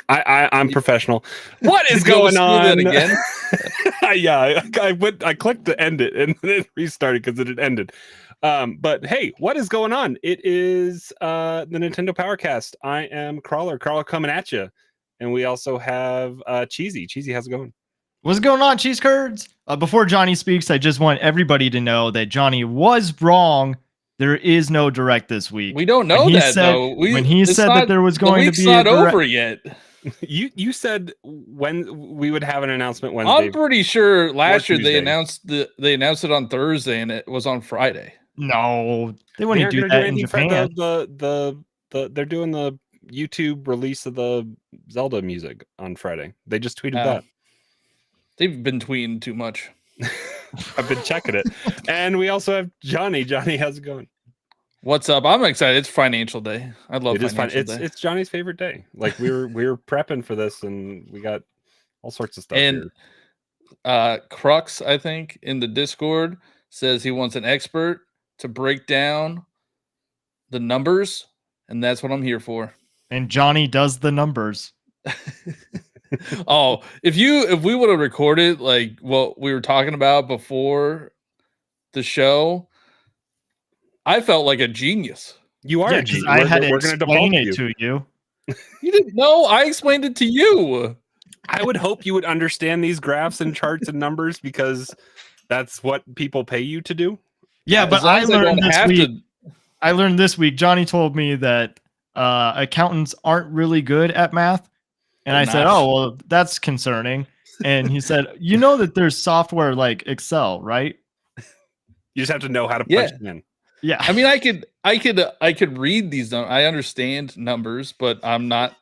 I'm professional. What is going on? Again? Yeah, I clicked to end it and then it restarted because it had ended. But hey, what is going on? It is the Nintendo Powercast. I am Crawler coming at you, and we also have Cheesy. Cheesy, how's it going? What's going on, cheese curds? Before Johnny speaks, I just want everybody to know that Johnny was wrong. There is no direct this week. We don't know that though. When he said that there was going to be not over yet. You said when we would have an announcement Wednesday. I'm pretty sure last year they announced it on Thursday and it was on Friday. No, they wouldn't do that in Japan. They're doing the YouTube release of the Zelda music on Friday. They just tweeted that. They've been tweeting too much. I've been checking it. And we also have Johnny. Johnny, how's it going? What's up? I'm excited. It's financial day. I love financial day. It's Johnny's favorite day. Like we were prepping for this and we got all sorts of stuff. And Crux, I think, in the Discord says he wants an expert to break down the numbers, and that's what I'm here for. And Johnny does the numbers. Oh, if we would have recorded like what we were talking about before the show, I felt like a genius. You are a genius. I had to explain it to you. You didn't know. I explained it to you. I would hope you would understand these graphs and charts and numbers because that's what people pay you to do. Yeah, but I learned this week. Johnny told me that accountants aren't really good at math. And I said, oh, well, that's concerning. And he said, you know that there's software like Excel, right? You just have to know how to punch them in. Yeah. I mean, I could read these. I understand numbers, but I'm not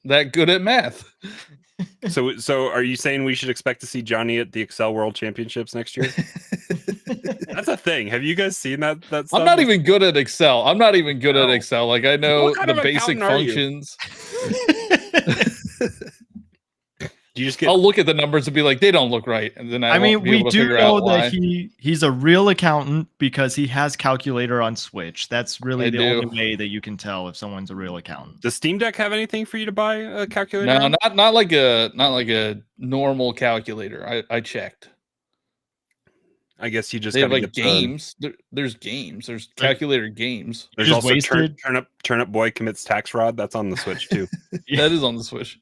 that good at math. So are you saying we should expect to see Johnny at the Excel World Championships next year? That's a thing. Have you guys seen that stuff? I'm not even good at Excel. Like I know the basic functions. You just get. I'll look at the numbers and be like, they don't look right, and then we do know that he's a real accountant because he has calculator on Switch. That's really the only way that you can tell if someone's a real accountant. Does Steam Deck have anything for you to buy a calculator? No, not like a normal calculator. I checked. I guess you just have like games. There's games. There's calculator games. There's also Turnip Boy commits tax fraud. That's on the Switch too. That is on the Switch.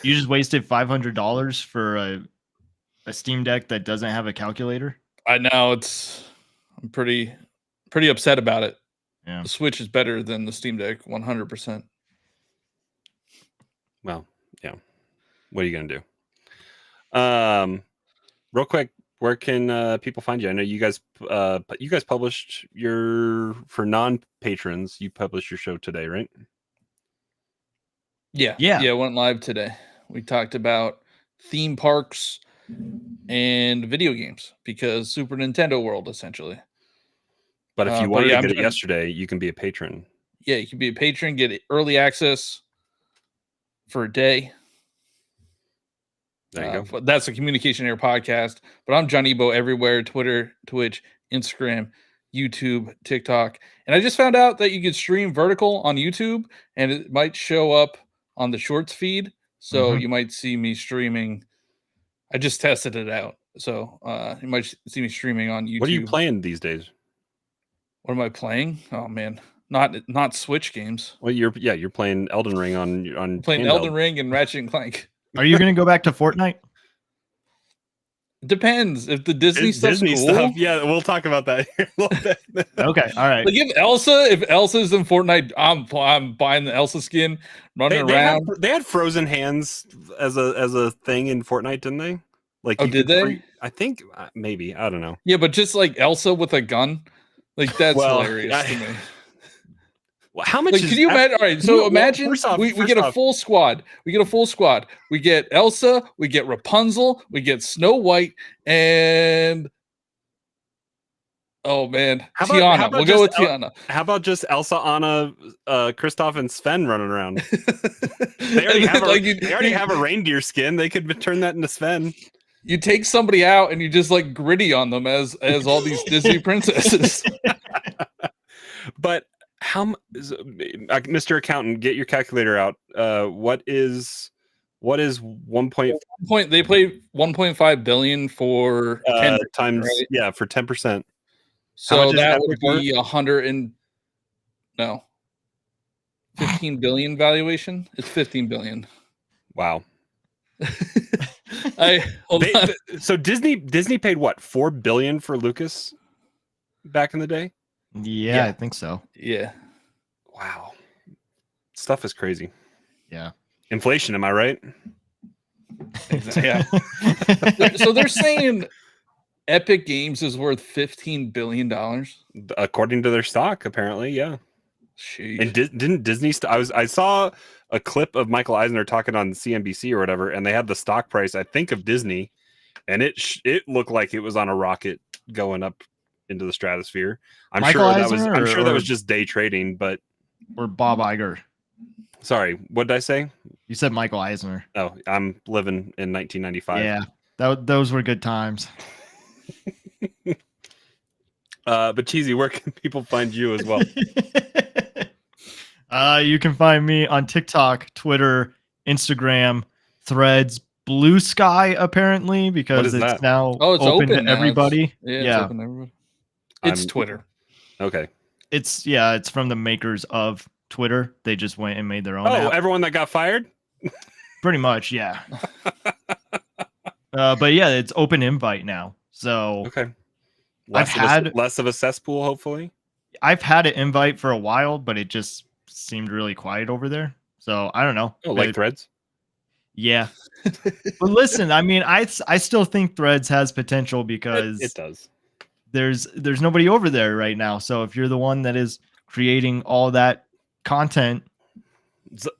You just wasted $500 for a Steam Deck that doesn't have a calculator. I know I'm pretty upset about it. Yeah, the Switch is better than the Steam Deck, 100%. Well, yeah. What are you gonna do? Real quick, where can people find you? I know you guys published for non-patrons. You published your show today, right? Yeah. It went live today. We talked about theme parks and video games because Super Nintendo World, essentially. But if you wanted to get it yesterday, you can be a patron. Yeah, you can be a patron, get early access for a day. There you go. That's a Communication Air podcast. But I'm Johnny Bo everywhere: Twitter, Twitch, Instagram, YouTube, TikTok. And I just found out that you can stream vertical on YouTube, and it might show up on the Shorts feed. So you might see me streaming. I just tested it out. So you might see me streaming on YouTube. What are you playing these days? What am I playing? Oh man, not Switch games. Well, you're playing Elden Ring on playing handheld. Elden Ring and Ratchet and Clank. Are you going to go back to Fortnite? Depends if the Disney stuff's cool. Stuff. Yeah, we'll talk about that here a little bit. Okay, all right. Like if Elsa's in Fortnite, I'm buying the Elsa skin, running around. They had frozen hands as a thing in Fortnite, didn't they? Like, did they? I think maybe, I don't know. Yeah, but just like Elsa with a gun, like that's hilarious to me. Well, how much? Can you imagine? All right, so imagine we get a full squad. We get a full squad. We get Elsa, we get Rapunzel, we get Snow White, and oh man, Tiana. We'll go with Tiana. How about just Elsa, Anna, Kristoff, and Sven running around? They already have a reindeer skin. They could turn that into Sven. You take somebody out and you just like gritty on them as all these Disney princesses. But how, Mr. Accountant, get your calculator out. What is What is 1 point? They pay 1.5 billion for 10 times? right? Yeah, for 10%. So that would be 15 billion valuation. It's 15 billion. Wow. On. So Disney paid what, $4 billion for Lucas back in the day? Yeah, I think so. Yeah. Wow. Stuff is crazy. Yeah. Inflation, am I right? Yeah. So they're saying Epic Games is worth $15 billion. According to their stock, apparently, yeah. Sheesh. And didn't Disney? I saw a clip of Michael Eisner talking on CNBC or whatever, and they had the stock price, I think, of Disney, and it looked like it was on a rocket going up into the stratosphere. I'm sure that was just day trading, but or Bob Iger. Sorry, what did I say? You said Michael Eisner. Oh, I'm living in 1995. Yeah, those were good times. But Cheesy, where can people find you as well? You can find me on TikTok, Twitter, Instagram, Threads, Blue Sky, apparently, because it's now open to everybody. It's open to everybody. It's Twitter. Okay. It's from the makers of Twitter. They just went and made their own app. Everyone that got fired? Pretty much, yeah. But yeah, it's open invite now. So okay. Less of a cesspool, hopefully. I've had an invite for a while, but it just seemed really quiet over there. So I don't know. Oh, like Threads? Yeah. But listen, I mean, I still think Threads has potential because it does. There's nobody over there right now. So if you're the one that is creating all that content,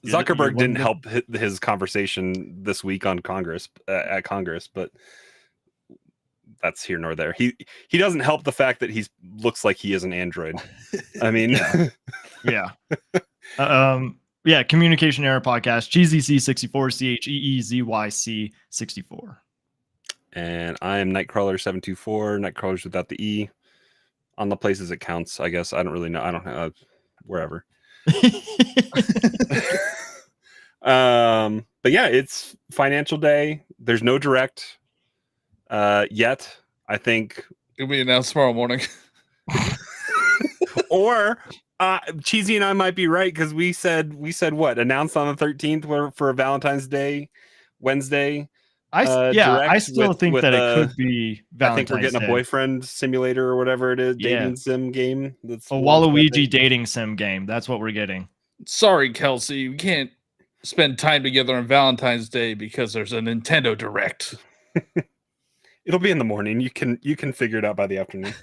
Zuckerberg didn't help his conversation this week on Congress at Congress, but that's here nor there. He doesn't help the fact that he looks like he is an android. I mean, yeah. Communication Error Podcast, CheezyC64, CheezyC64. And I am Nightcrawler724, Nightcrawlers without the E. On the places it counts, I guess. I don't really know. I don't have wherever. But yeah, it's financial day. There's no direct yet. I think it'll be announced tomorrow morning. Or Cheesy and I might be right, because we said what, announced on the 13th for a Valentine's Day Wednesday. I still think that it could be Valentine's I think we're getting a boyfriend simulator or whatever it is, dating sim game. That's a Waluigi dating sim game. That's what we're getting. Sorry, Kelsey, we can't spend time together on Valentine's Day because there's a Nintendo Direct. It'll be in the morning. You can figure it out by the afternoon.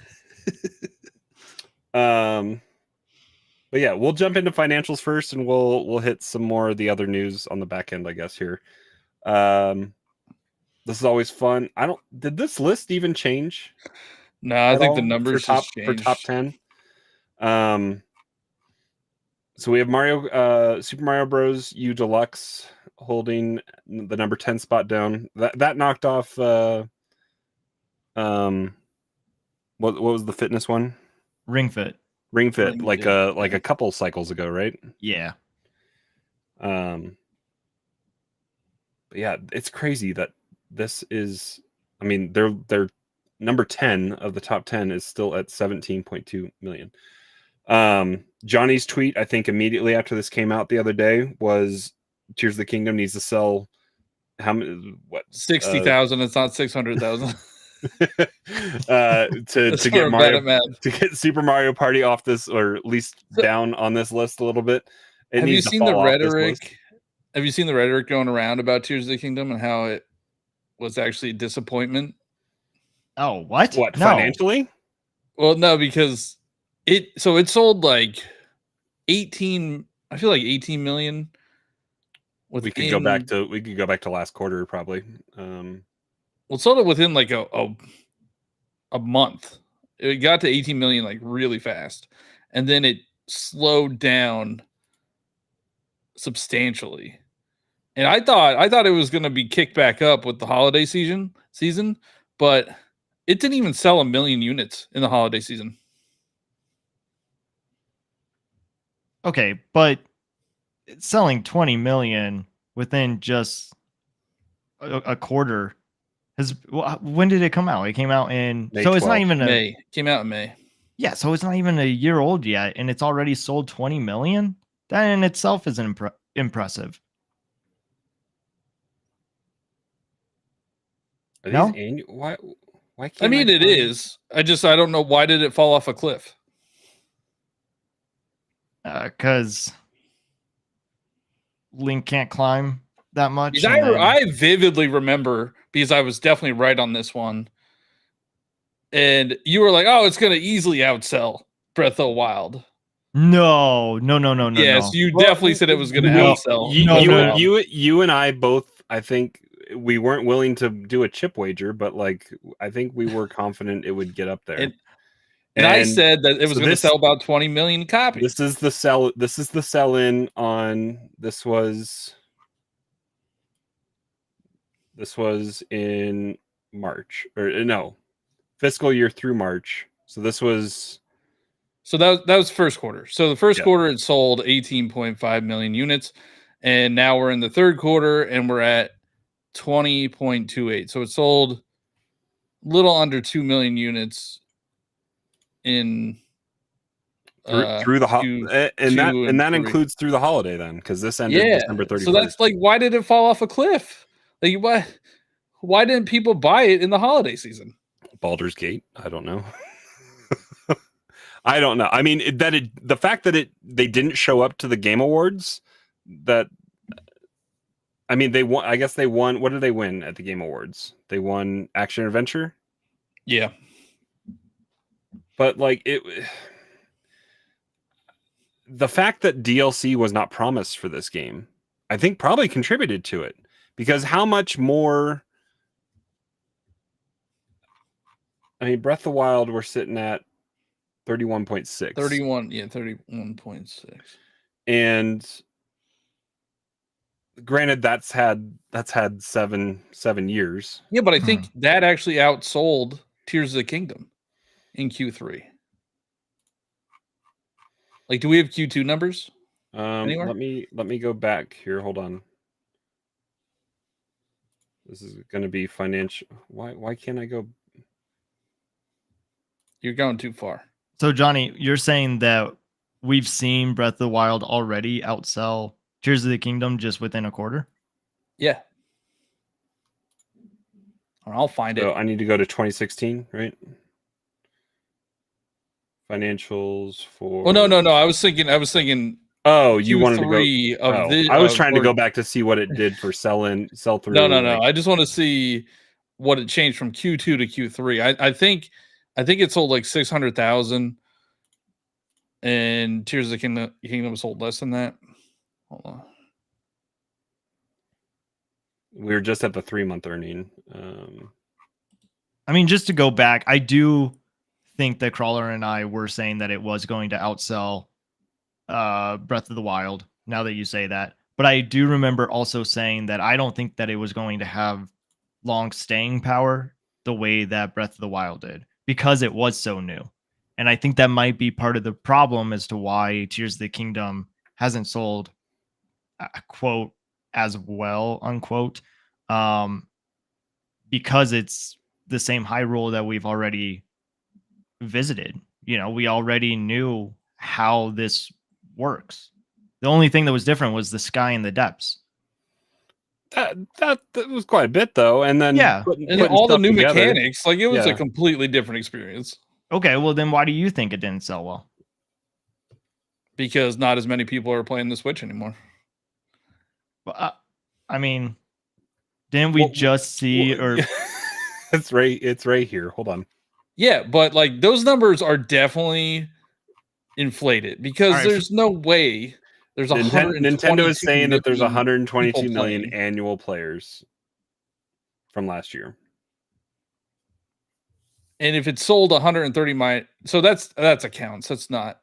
But yeah, we'll jump into financials first, and we'll hit some more of the other news on the back end, I guess. Here, this is always fun. Did this list even change? No, I think the numbers for top 10. So we have Super Mario Bros. U Deluxe holding the number 10 spot down. That knocked off. What was the fitness one? Ring Fit, like a couple cycles ago, right? Yeah. But yeah, it's crazy that this is. I mean, they're number 10 of the top 10 is still at 17.2 million. Johnny's tweet, I think, immediately after this came out the other day was Tears of the Kingdom needs to sell how many? What, 60,000? It's not 600,000. to get Super Mario Party off this, or at least down on this list a little bit. Have you seen the rhetoric? Have you seen the rhetoric going around about Tears of the Kingdom and how it was actually a disappointment? Oh, what? What, financially? Well, no, because it sold like 18. I feel like 18 million. We could go back to last quarter probably. Well, it sold it within like a month. It got to 18 million like really fast, and then it slowed down substantially. And I thought it was going to be kicked back up with the holiday season, but it didn't even sell 1 million units in the holiday season. Okay, but it's selling 20 million within just a quarter. When did it come out? It came out in May so it's not 12th. even May. Came out in May. Yeah, so it's not even a year old yet, and it's already sold 20 million. That in itself is impressive. Are No? these annual? Why can't I mean, it find... is. I don't know why did it fall off a cliff. Because Link can't climb that much. Because I vividly remember, because I was definitely right on this one, and you were like, "Oh, it's going to easily outsell Breath of the Wild." No. Yes, you definitely said it was going to outsell. You and I both. I think we weren't willing to do a chip wager, but like I think we were confident it would get up there. And I said that it was going to sell about 20 million copies. This is the sell. This is the sell-in on. This was in March, or no, fiscal year through March. So this was. So that was first quarter. So the first quarter it sold 18.5 million units, and now we're in the third quarter and we're at 20.28. So it sold a little under 2 million units in through the holiday, and that includes through the holiday then, because this ended December 31st. So that's like, why did it fall off a cliff? Like, why didn't people buy it in the holiday season? Baldur's Gate? I don't know. I don't know. I mean, the fact that they didn't show up to the Game Awards, I mean, they won. I guess they won. What did they win at the Game Awards? They won Action Adventure. Yeah, but like the fact that DLC was not promised for this game, I think probably contributed to it, because how much more? I mean, Breath of the Wild, we're sitting at 31.6. 31.6. And granted, that's had 7 years. Yeah, but I think that actually outsold Tears of the Kingdom in Q3. Like, do we have Q2 numbers? Anywhere? Let me go back here. Hold on. This is going to be financial. Why can't I go? You're going too far. So Johnny, you're saying that we've seen Breath of the Wild already outsell Tears of the Kingdom just within a quarter? Yeah. I'll find it. I need to go to 2016, right? Financials for. Oh no! I was thinking. Oh, you wanted to go. I was trying to go back to see what it did for sell through. No. I just want to see what it changed from Q2 to Q3. I think it sold like 600,000, and Tears of the Kingdom sold less than that. Hold on. We were just at the 3-month earning. I mean, just to go back, I do think that Crawler and I were saying that it was going to outsell Breath of the Wild, now that you say that. But I do remember also saying that I don't think that it was going to have long staying power the way that Breath of the Wild did, because it was so new. And I think that might be part of the problem as to why Tears of the Kingdom hasn't sold, quote, as well, unquote, because it's the same Hyrule that we've already visited. You know, we already knew how this works. The only thing that was different was the sky and the depths. That was quite a bit, though. And then and all the new mechanics, like it was a completely different experience. Okay, well then why do you think it didn't sell well? Because not as many people are playing the Switch anymore. Well, I mean, didn't we just see? Or it's right here. Hold on. Yeah, but like those numbers are definitely inflated, because there's no way there's Nintendo is saying that there's 122 million playing annual players from last year. And if it sold 130 million, so that's accounts. That's not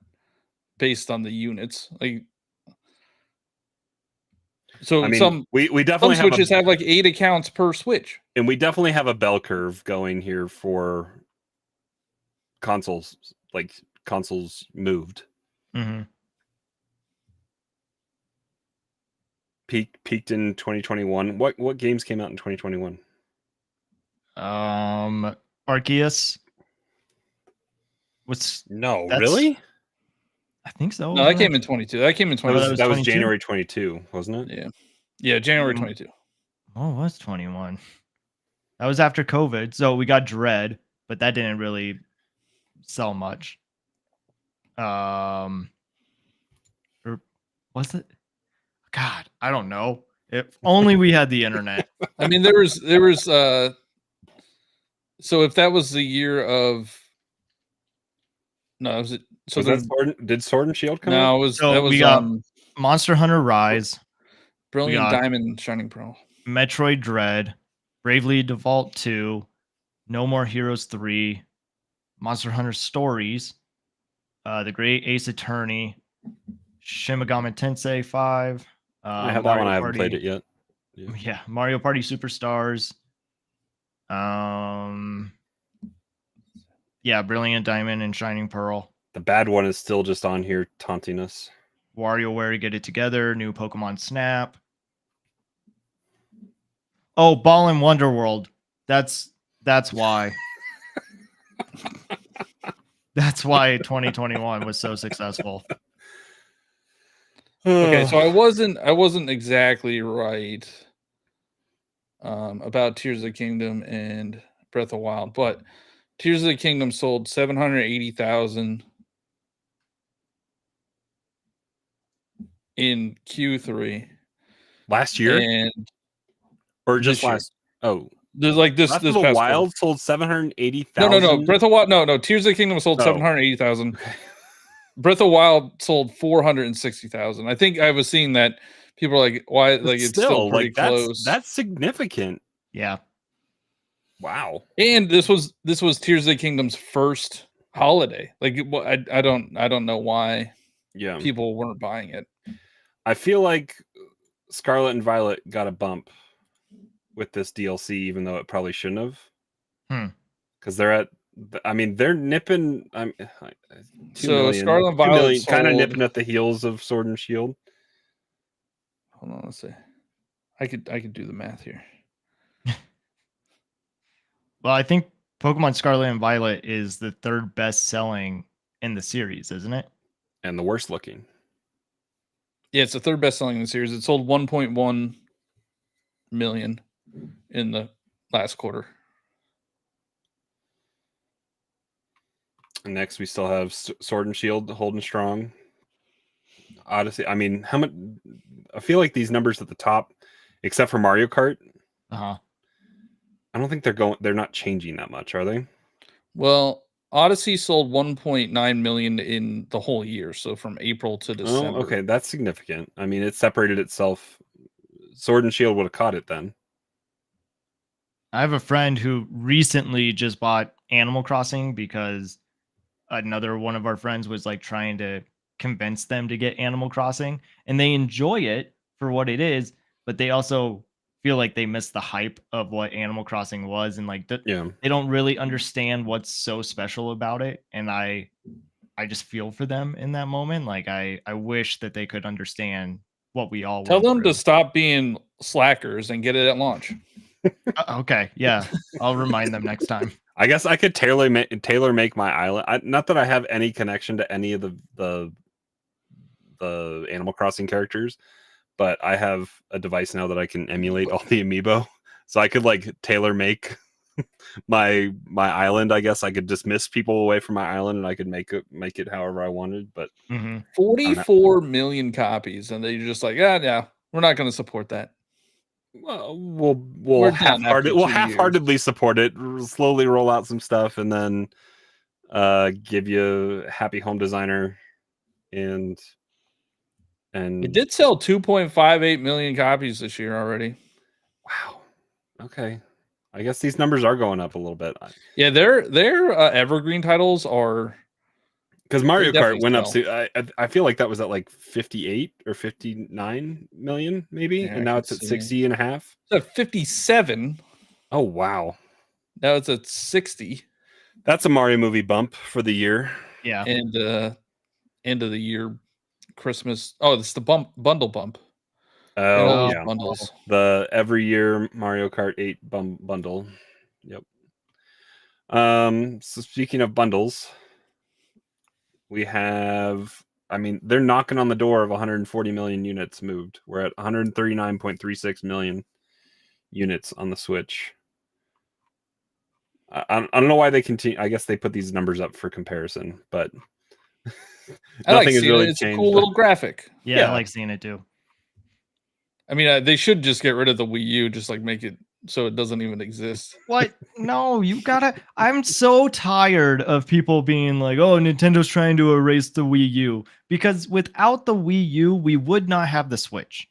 based on the units. Like, so I mean, we definitely some Switches have like 8 accounts per Switch, and we definitely have a bell curve going here for consoles, like consoles moved. Mm-hmm. peaked in 2021. What games came out in 2021? Arceus. Really? I think so. No, that came in 22. That came in 22. That was January 22, wasn't it? Yeah, January 22. Oh, it was 21. That was after COVID, so we got Dread, but that didn't really sell much. Or was it? God, I don't know. If only we had the internet. I mean, there was so if that was the year of no, did Sword and Shield come out? No, we got Monster Hunter Rise, Brilliant Diamond, Shining Pearl, Metroid Dread, Bravely Default 2, No More Heroes 3, Monster Hunter Stories, The Great Ace Attorney, Shin Megami Tensei 5. I have that one. I haven't played it yet. Yeah, Mario Party Superstars. Yeah, Brilliant Diamond and Shining Pearl. The bad one is still just on here taunting us. WarioWare Get It Together, new Pokemon Snap. Oh, Ball and Wonder World. That's why. That's why 2021 was so successful. Okay, so I wasn't exactly right about Tears of the Kingdom and Breath of the Wild, but Tears of the Kingdom sold 780,000 in Q3 last year, or just last? Oh, there's like this. Breath this of the past Wild quarter. sold 780,000. No. Breath of the Wild. No. Tears of the Kingdom sold 780,000. Okay. Breath of the Wild sold 460,000. I think I was seeing that people are like, why? Like it's still pretty close. That's significant. Yeah. Wow. And this was Tears of the Kingdom's first holiday. Like I don't know why. Yeah. People weren't buying it. I feel like Scarlet and Violet got a bump with this DLC, even though it probably shouldn't have. Because they're nipping. So Scarlet and Violet kind of nipping at the heels of Sword and Shield. Hold on, let's see. I could do the math here. Well, I think Pokemon Scarlet and Violet is the third best selling in the series, isn't it? And the worst looking. Yeah, it's the third best selling in the series. It sold 1.1 million in the last quarter. And next we still have Sword and Shield holding strong. Odyssey. I mean, how much? I feel like these numbers at the top, except for Mario Kart. I don't think they're not changing that much, are they? Well, Odyssey sold 1.9 million in the whole year, so from April to December. Oh, okay, that's significant. I mean, it separated itself. Sword and Shield would have caught it then. I have a friend who recently just bought Animal Crossing because another one of our friends was like trying to convince them to get Animal Crossing, and they enjoy it for what it is, but they also feel like they missed the hype of what Animal Crossing was, and like they don't really understand what's so special about it. And I just feel for them in that moment. Like I wish that they could understand what we all tell them to stop being slackers and get it at launch. Okay, yeah, I'll remind them next time. I guess I could tailor make my island. Not that I have any connection to any of the Animal Crossing characters, but I have a device now that I can emulate all the amiibo, so I could like tailor make my island. I guess I could dismiss people away from my island, and I could make it however I wanted. But 44 million copies, and they're just like, yeah, we're not going to support that. Well, we'll half-heartedly support it. Slowly roll out some stuff, and then give you Happy Home Designer, and it did sell 2.58 million copies this year already. Wow. Okay. I guess these numbers are going up a little bit. Yeah, their evergreen titles are, because Mario Kart went up to I feel like that was at like 58 or 59 million maybe, and now it's at 60 and a half. It's at 57. Oh wow. Now it's at 60. That's a Mario movie bump for the year. Yeah. And end of the year Christmas. Oh, it's the bundle bump. Oh, those yeah. bundles. The every year Mario Kart 8 bundle. Yep. So speaking of bundles, we have, I mean, they're knocking on the door of 140 million units moved. We're at 139.36 million units on the Switch. I don't know why they continue. I guess they put these numbers up for comparison, but I like nothing has seeing really it. It's changed. a cool little graphic. Yeah, I like seeing it too. I mean, they should just get rid of the Wii U, just like make it so it doesn't even exist. What? No, you gotta. I'm so tired of people being like, "Oh, Nintendo's trying to erase the Wii U," because without the Wii U, we would not have the Switch.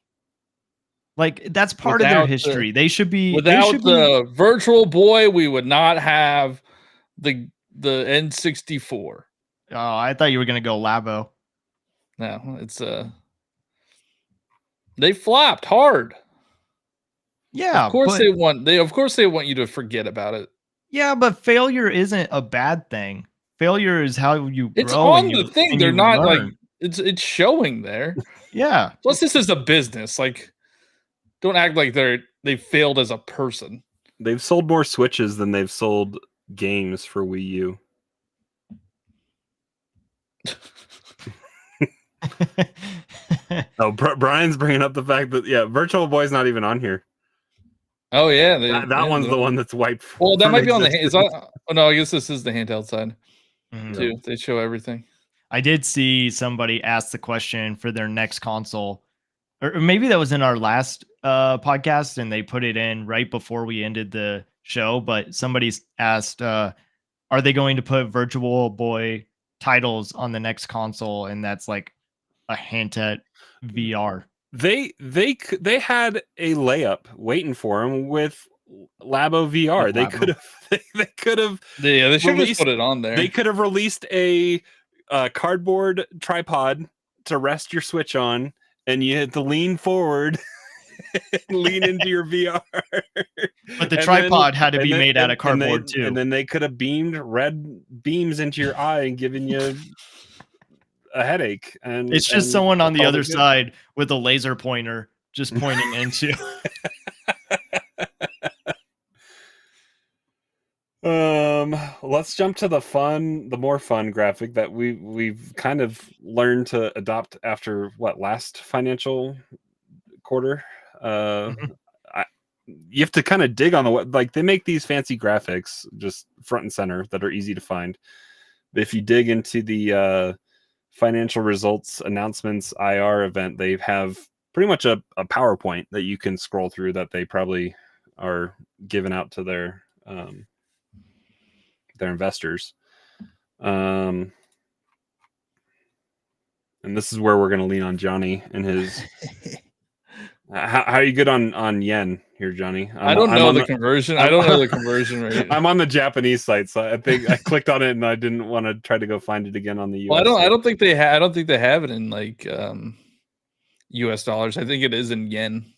Like that's part of their history. They should be without the Virtual Boy. We would not have the N64. Oh, I thought you were gonna go Labo. No, it's they flopped hard. Yeah, of course they want you to forget about it. Yeah, but failure isn't a bad thing. Failure is how you grow. It's on the thing. They're not learn. Like it's showing there. Yeah. Plus, this is a business. Like, don't act like they failed as a person. They've sold more Switches than they've sold games for Wii U. Oh, Brian's bringing up the fact that Virtual Boy's not even on here. Oh yeah, that one's the one that's wiped. Well, that might be on the. Is that? Oh no, I guess this is the handheld side too. They show everything. I did see somebody ask the question for their next console, or maybe that was in our last podcast, and they put it in right before we ended the show. But somebody asked, "Are they going to put Virtual Boy titles on the next console?" And that's like a hint at VR. They had a layup waiting for them with Labo VR. With they Labo. could have. Yeah, they should have just put it on there. They could have released a cardboard tripod to rest your Switch on, and you had to lean forward, and lean into your VR. But the tripod had to be made out of cardboard too. And then they could have beamed red beams into your eye and given you a headache. And it's just someone on the other side with a laser pointer just pointing into. Let's jump to the more fun graphic that we've kind of learned to adopt after last financial quarter. You have to kind of dig on they make these fancy graphics just front and center that are easy to find. But if you dig into the financial results announcements IR event, they have pretty much a PowerPoint that you can scroll through that they probably are giving out to their investors. And this is where we're going to lean on Johnny and his how are you good on yen here, Johnny? I don't know the conversion. I don't know the conversion rate. I'm on the Japanese site, so I think I clicked on it and I didn't want to try to go find it again on the US. Well, I don't think they have it in like US dollars. I think it is in yen.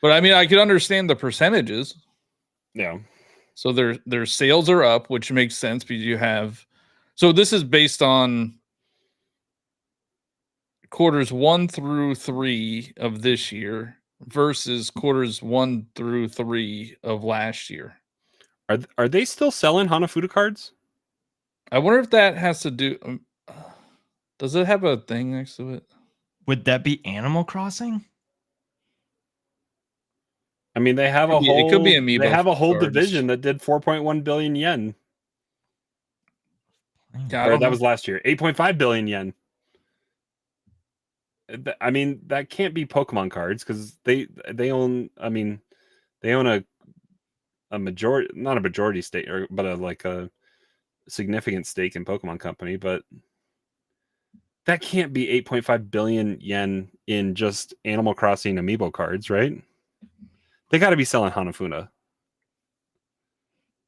But I mean, I could understand the percentages. Yeah. So their sales are up, which makes sense because you have. So this is based on quarters 1 through 3 of this year versus quarters 1 through 3 of last year. Are they still selling Hanafuda cards? I wonder if that has to do. Does it have a thing next to it? Would that be Animal Crossing? I mean, they have it could be Amiibo. They have a whole cards. division that did 4.1 billion yen. Yeah, that was last year. 8.5 billion yen. I mean, that can't be Pokemon cards because they own. I mean, they own a majority, not a majority stake, but a significant stake in Pokemon Company. But that can't be 8.5 billion yen in just Animal Crossing Amiibo cards, right? They got to be selling Hanafuda.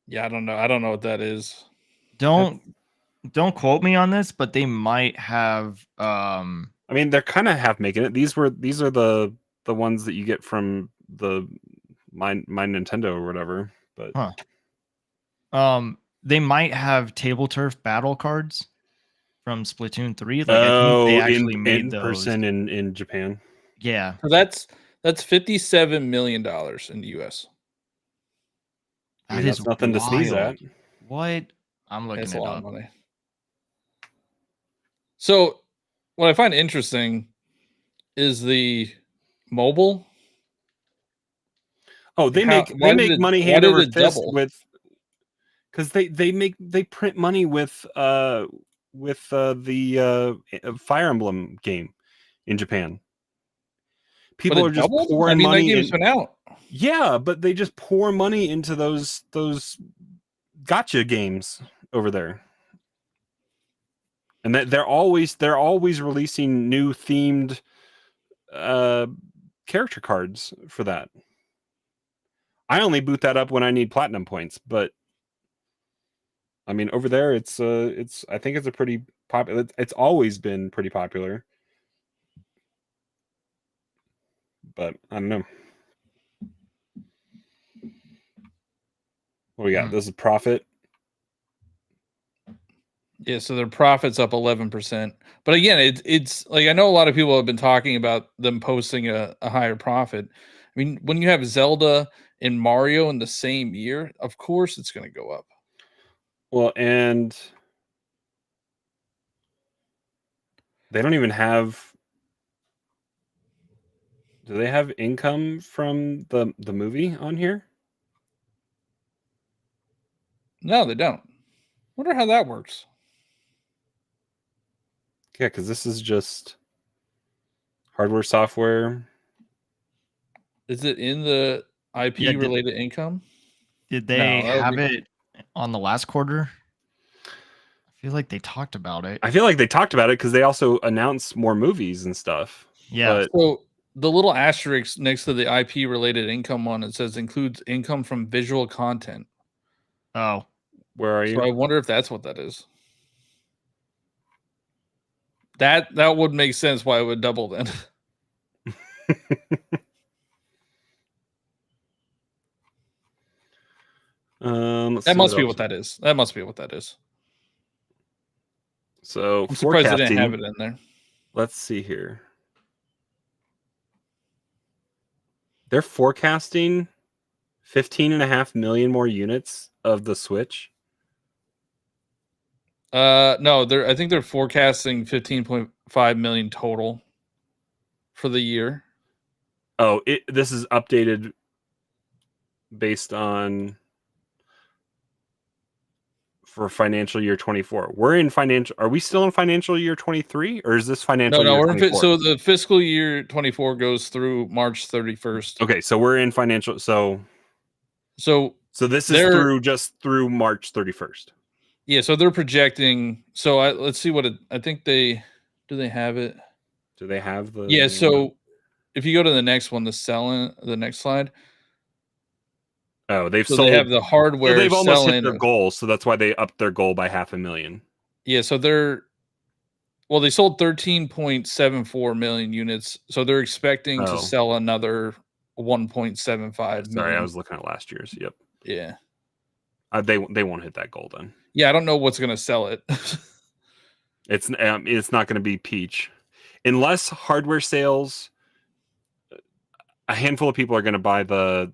Yeah, I don't know. I don't know what that is. Don't quote me on this, but they might have. I mean, they're kind of half making it. These are the ones that you get from the my Nintendo or whatever. But they might have Table Turf battle cards from Splatoon 3. I think they actually made those in person in Japan. Yeah. So that's $57 million in the US. I mean, that's nothing to sneeze at. What? I'm looking That's it a lot up. of money. So what I find interesting is the mobile. Oh, they make money hand over fist with, because they print money with the Fire Emblem game in Japan. People are just pouring money. That game's been out. Yeah, but they just pour money into those gotcha games over there, and that they're always releasing new themed character cards for that. I only boot that up when I need platinum points, but I mean over there it's I think it's a pretty popular. It's always been pretty popular, but I don't know. What we got? This is profit. Yeah, so their profit's up 11%. But again, it's like, I know a lot of people have been talking about them posting a higher profit. I mean, when you have Zelda and Mario in the same year, of course it's going to go up. Well, and they don't even have. Do they have income from the movie on here? No, they don't. Wonder how that works. Yeah, because this is just hardware, software. Is it in the IP related income? Did they have it on the last quarter? I feel like they talked about it. I feel like they talked about it because they also announced more movies and stuff. Yeah. But so the little asterisk next to the IP related income one, it says includes income from visual content. Oh, where are you? So I wonder if that's what that is. That would make sense why it would double then. That must be what that is. That must be what that is. So I'm surprised they didn't have it in there. Let's see here. They're forecasting 15.5 million more units of the Switch. No, I think they're forecasting 15.5 million total for the year. Oh, this is updated based on for financial year 24. Are we still in financial year 23 or is this financial year 24? So the fiscal year 24 goes through March 31st. Okay, so we're in financial so this is through March 31st. Yeah, so they're projecting. So let's see what I think they have it. Do they have the? Yeah, so if you go to the next one, the next slide. Oh, they have the hardware. So they've almost hit their goal, so that's why they upped their goal by 500,000. Yeah, so they sold 13.74 million units, so they're expecting to sell another 1.75 million. Sorry, I was looking at last year's. Yep. Yeah. They won't hit that goal then. Yeah, I don't know what's going to sell it. It's not going to be Peach, unless hardware sales. A handful of people are going to buy those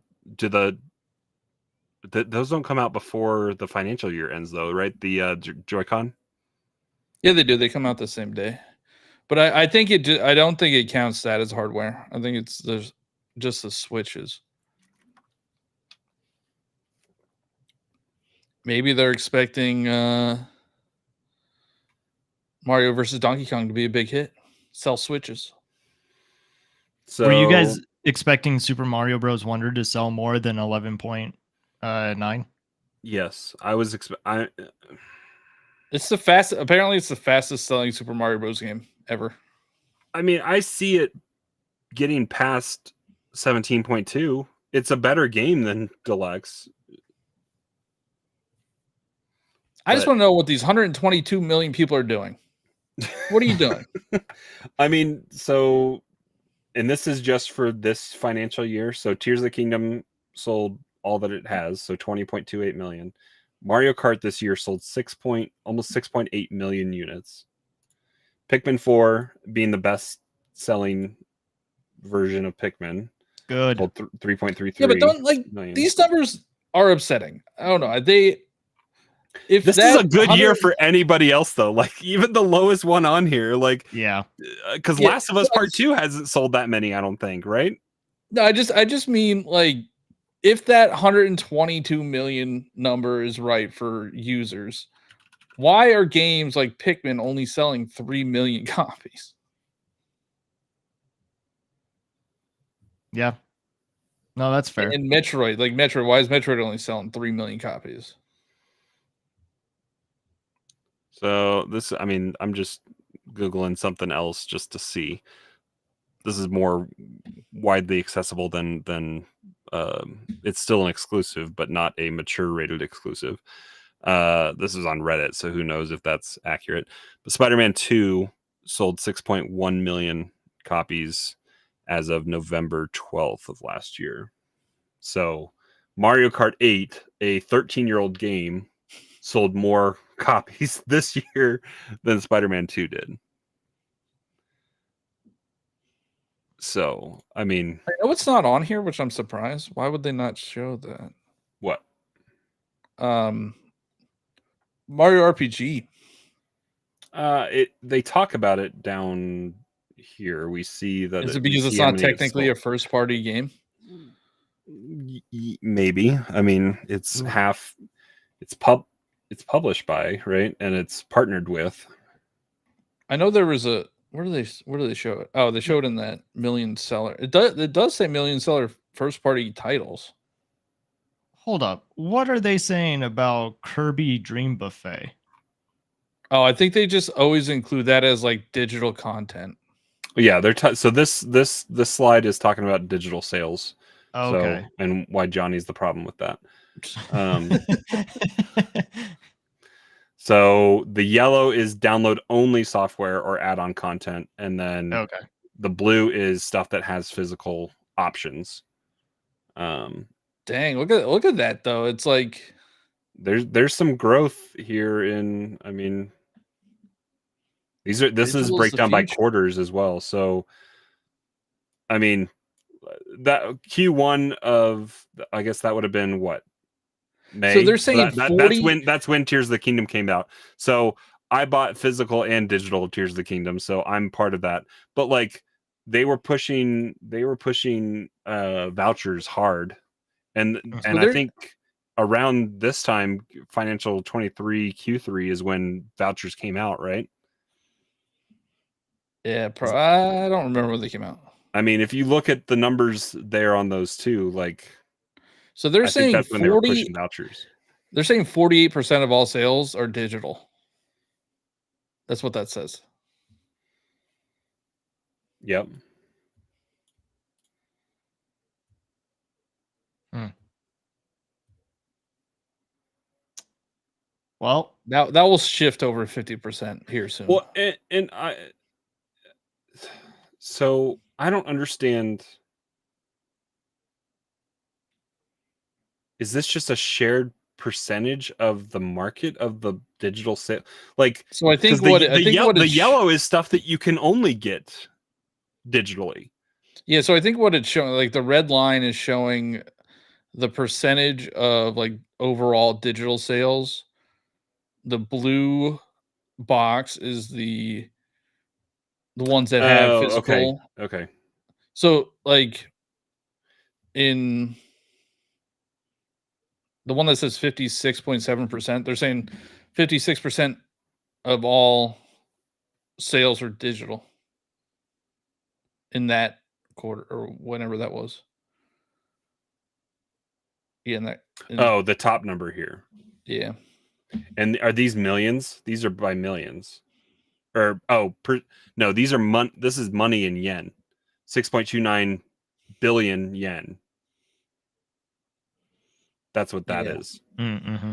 don't come out before the financial year ends, though, right? The Joy-Con. Yeah, they do. They come out the same day, but I think I don't think it counts that as hardware. I think there's just the Switches. Maybe they're expecting Mario versus Donkey Kong to be a big hit, sell Switches. So, were you guys expecting Super Mario Bros. Wonder to sell more than 11.9? Yes, I was. It's apparently it's the fastest selling Super Mario Bros. Game ever. I mean, I see it getting past 17.2. It's a better game than Deluxe. I just want to know what these 122 million people are doing. What are you doing? I mean, and this is just for this financial year. So Tears of the Kingdom sold all that it has, so 20.28 million. Mario Kart this year sold almost 6.8 million units. Pikmin 4 being the best selling version of Pikmin. Good. 3.33. Yeah, but don't million. These numbers are upsetting. I don't know. If this is a good year for anybody else, though. Like even the lowest one on here, like because Last of Us Part 2 hasn't sold that many, I don't think, right? No, I just mean like if that 122 million number is right for users, why are games like Pikmin only selling 3 million copies? Yeah. No, that's fair. And Metroid, why is Metroid only selling 3 million copies? So this, I mean, I'm just Googling something else just to see. This is more widely accessible than it's still an exclusive, but not a mature rated exclusive. This is on Reddit, so who knows if that's accurate. But Spider-Man 2 sold 6.1 million copies as of November 12th of last year. So Mario Kart 8, a 13-year-old game, sold more copies this year than Spider-Man 2 did. So, I mean, I know it's not on here, which I'm surprised. Why would they not show that? What? Mario RPG. They talk about it down here. We see that. Is it because it's not technically a first-party game? Maybe. I mean, it's it's published by, right, and it's partnered with. I know there was a. Where do they show it? Oh, they showed in that million seller. It does say million seller first-party titles. Hold up. What are they saying about Kirby Dream Buffet? Oh, I think they just always include that as like digital content. Yeah, so this slide is talking about digital sales. Oh, okay. So, and why Johnny's the problem with that. So the yellow is download only software or add-on content, and then the blue is stuff that has physical options. Dang, look at that though. It's like there's some growth here in, I mean, this is breakdown by quarters as well. So I mean, that Q1 of, I guess that would have been what, May. So they're saying that's when Tears of the Kingdom came out. So I bought physical and digital Tears of the Kingdom, so I'm part of that. But like they were pushing vouchers hard, and I think around this time, financial 23 Q3 is when vouchers came out, right? Yeah, I don't remember when they came out. I mean, if you look at the numbers there on those two, like, so they're saying that's when they were pushing vouchers. They're saying 48% of all sales are digital. That's what that says. Yep. Well, that will shift over 50% here soon. Well, so I don't understand. Is this just a shared percentage of the market of the digital sale? Like, so I think the yellow is stuff that you can only get digitally. Yeah, so I think what it's showing, like the red line is showing the percentage of like overall digital sales. The blue box is the ones that have physical. Okay. So like in the one that says 56.7%, they're saying 56% of all sales are digital in that quarter or whenever that was. Yeah, the top number here. Yeah. And are these millions? These are by millions. Or no, these are this is money in yen. 6.29 billion yen. That's what that is. Mm-hmm.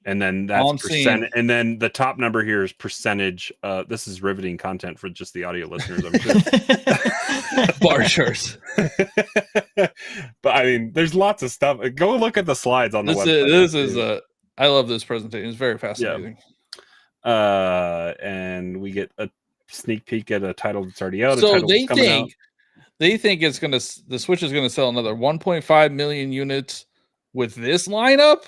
And then that's percent. And then the top number here is percentage. This is riveting content for just the audio listeners, I'm sure. Bar charts. But I mean, there's lots of stuff. Go look at the slides on the website. I love this presentation. It's very fascinating. Yeah. And we get a sneak peek at a title that's already out. So they think They think the Switch is gonna sell another 1.5 million units with this lineup.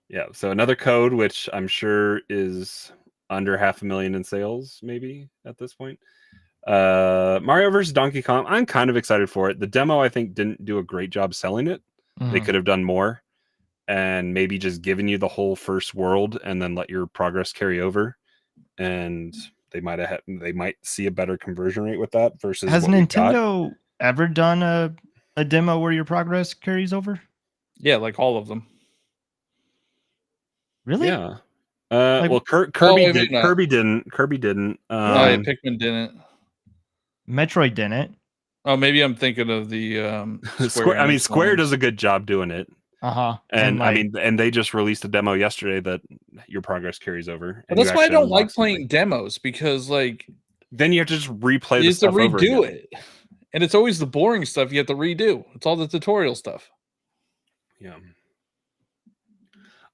Yeah, so another code, which I'm sure is under 500,000 in sales, maybe at this point. Mario vs. Donkey Kong. I'm kind of excited for it. The demo, I think, didn't do a great job selling it. They could have done more, and maybe just given you the whole first world, and then let your progress carry over. And they might see a better conversion rate with that versus. Has what Nintendo ever done a demo where your progress carries over? Yeah, like all of them. Really? Yeah. Well, Kirby did. Kirby didn't. Kirby didn't. Yeah, Pikmin didn't. Metroid didn't. Oh, maybe I'm thinking of the Square. I mean, Square does a good job doing it. And like, I mean, and they just released a demo yesterday that your progress carries over. But that's why I don't like playing demos, because like then you have to just replay the stuff over again. You have to redo it, and it's always the boring stuff you have to redo. It's all the tutorial stuff. Yeah.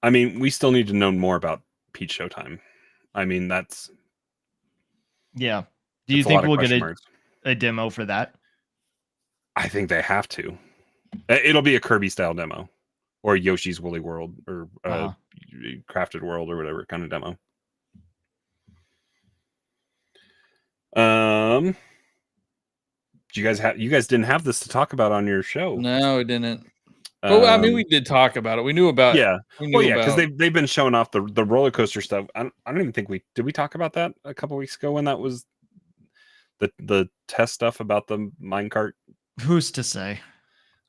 I mean, we still need to know more about Peach Showtime. I mean, that's. Yeah. Do you think we'll get a demo for that? I think they have to. It'll be a Kirby style demo, or Yoshi's Woolly World, or Crafted World, or whatever kind of demo. You guys didn't have this to talk about on your show. No, we didn't. Well, I mean, we did talk about it. We knew about. Yeah. Because they've been showing off the roller coaster stuff. I don't even think did we talk about that a couple weeks ago when that was the test stuff about the minecart. Who's to say?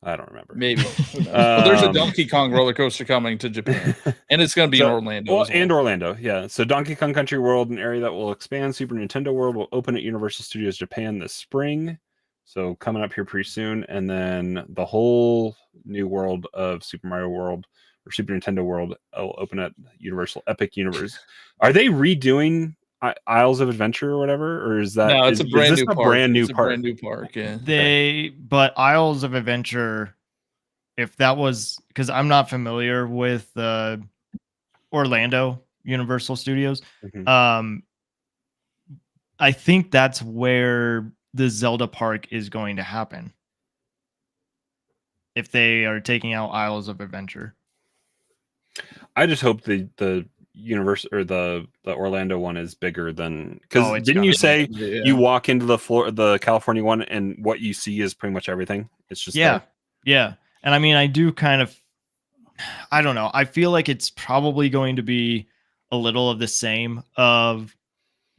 I don't remember. Maybe. Well, there's a Donkey Kong roller coaster coming to Japan, and it's going to be in Orlando. Well, and Orlando, yeah. So Donkey Kong Country World, an area that will expand. Super Nintendo World will open at Universal Studios Japan this spring. So coming up here pretty soon. And then the whole new world of Super Mario World or Super Nintendo World will open at Universal Epic Universe. Are they redoing Isles of Adventure or whatever? Or is that no, it's a brand new park. Brand new park, yeah. But Isles of Adventure, if that was, because I'm not familiar with Orlando Universal Studios. I think that's where the Zelda park is going to happen, if they are taking out Isles of Adventure. I just hope the universe or the Orlando one is bigger than, because didn't you say you walk into the California one and what you see is pretty much everything? It's just yeah. And I mean, I do kind of, I don't know. I feel like it's probably going to be a little of the same of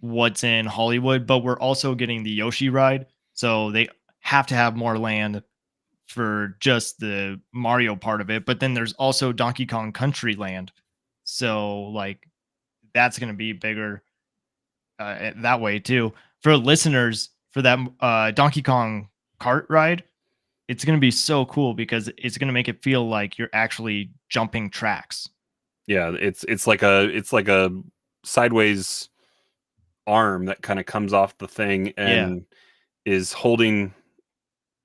what's in Hollywood, but we're also getting the Yoshi ride, so they have to have more land for just the Mario part of it. But then there's also Donkey Kong Country Land, so like that's going to be bigger that way too. For listeners, for that Donkey Kong kart ride, it's going to be so cool because it's going to make it feel like you're actually jumping tracks. Yeah, it's like a sideways arm that kind of comes off the thing and is holding.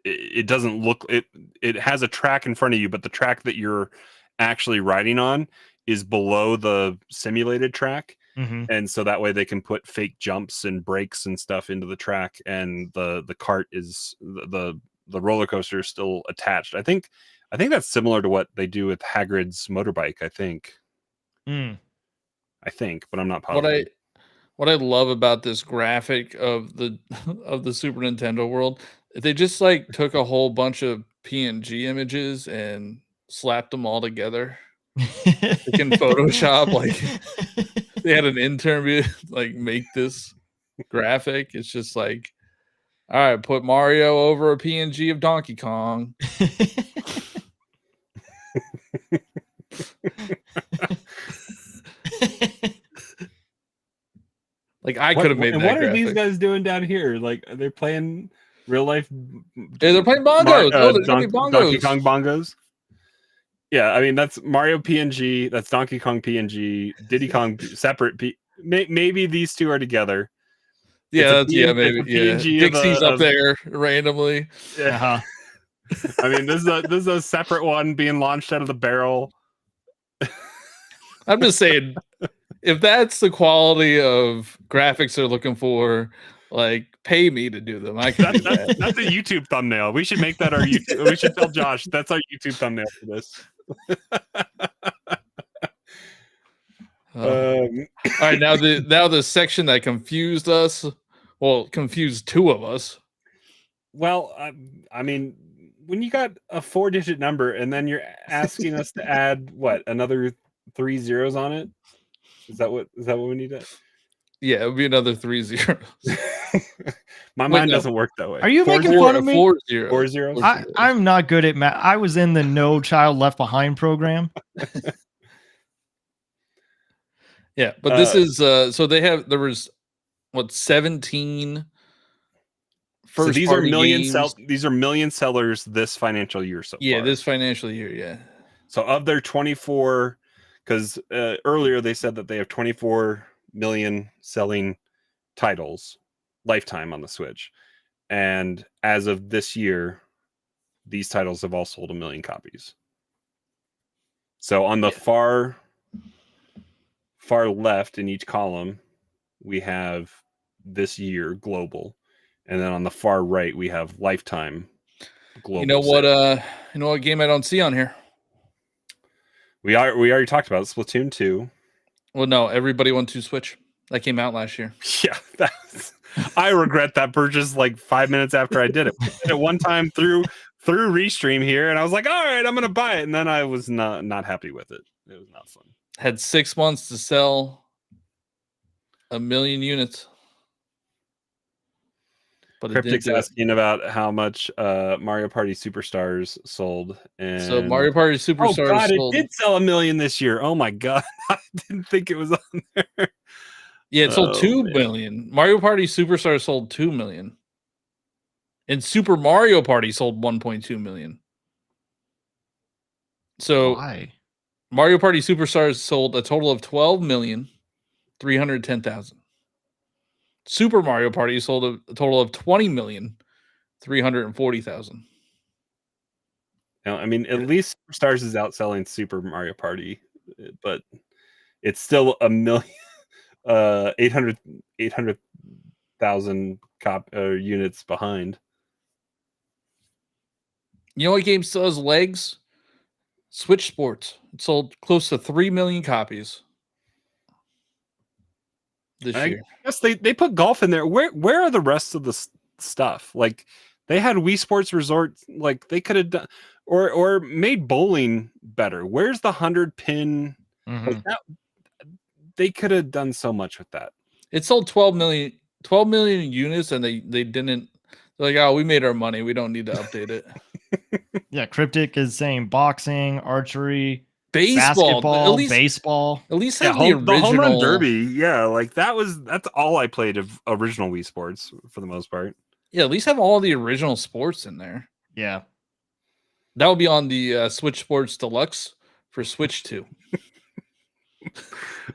It doesn't look, it has a track in front of you, but the track that you're actually riding on is below the simulated track. And so that way they can put fake jumps and brakes and stuff into the track, and the cart is the roller coaster is still attached. I think that's similar to what they do with Hagrid's motorbike, I think. But I'm not positive. What I love about this graphic of the Super Nintendo World, they just like took a whole bunch of PNG images and slapped them all together. Like in Photoshop, like they had an intern like make this graphic. It's just like, all right, put Mario over a PNG of Donkey Kong. Like I could have made that. What are graphic. These guys doing down here? Like, are they playing real life? Yeah, they're playing bongos. Bongos. Donkey Kong bongos. Yeah, I mean that's Mario PNG. That's Donkey Kong PNG. Diddy Kong separate. Maybe these two are together. Yeah, maybe. Yeah, Dixie's up there randomly. Yeah. I mean, this is a separate one being launched out of the barrel. I'm just saying, if that's the quality of graphics they're looking for, like pay me to do them. I can do that. That's a YouTube thumbnail. We should make that our YouTube. We should tell Josh that's our YouTube thumbnail for this. All right, now the section that confused us, confused two of us. Well, I mean, when you got a 4-digit number and then you're asking us to add what, another 3 zeros on it? Is that what we need to? Yeah, it would be another 3 zeros. My mind doesn't work that way. Are you making fun of me? 4 zeros. 4 zeros? I'm not good at math. I was in the No Child Left Behind program. Yeah, but this is so there was 17 first so these party are million games. These are million sellers this financial year so far. This financial year, yeah. So of their 24, because earlier they said that they have 24 million selling titles lifetime on the Switch, and as of this year, these titles have all sold 1 million copies. So on the far left in each column, we have this year global, and then on the far right we have lifetime global. You know what game I don't see on here? We already talked about Splatoon 2. Well, no, Everybody Want to Switch. That came out last year. Yeah, I regret that purchase like 5 minutes after I did it. At one time through Restream here, and I was like, all right, I'm gonna buy it, and then I was not happy with it. It was not fun. Had 6 months to sell 1 million units. But Cryptic's asking about how much Mario Party Superstars sold. And so Mario Party Superstars sold... it did sell 1 million this year. Oh my god. I didn't think it was on there. Yeah, it sold 2 million. Mario Party Superstars sold 2 million. And Super Mario Party sold 1.2 million. So why? Mario Party Superstars sold a total of 12,310,000. Super Mario Party sold a total of 20,340,000. Now, I mean, at least Superstars is outselling Super Mario Party, but it's still 800,000 units behind. You know what game still has legs? Switch Sports. It sold close to 3 million copies this year. Yes, they put golf in there. Where are the rest of the stuff? Like, they had Wii Sports Resort. Like, they could have done or made bowling better. Where's the 100 pin? Like that, they could have done so much with that. It sold 12 million units, and they didn't. They're like, oh, we made our money. We don't need to update it. Yeah, Cryptic is saying boxing, archery, baseball, basketball, baseball. At least have the original the home run derby. Yeah, like that's all I played of original Wii Sports for the most part. Yeah, at least have all the original sports in there. Yeah, that will be on the Switch Sports Deluxe for Switch 2.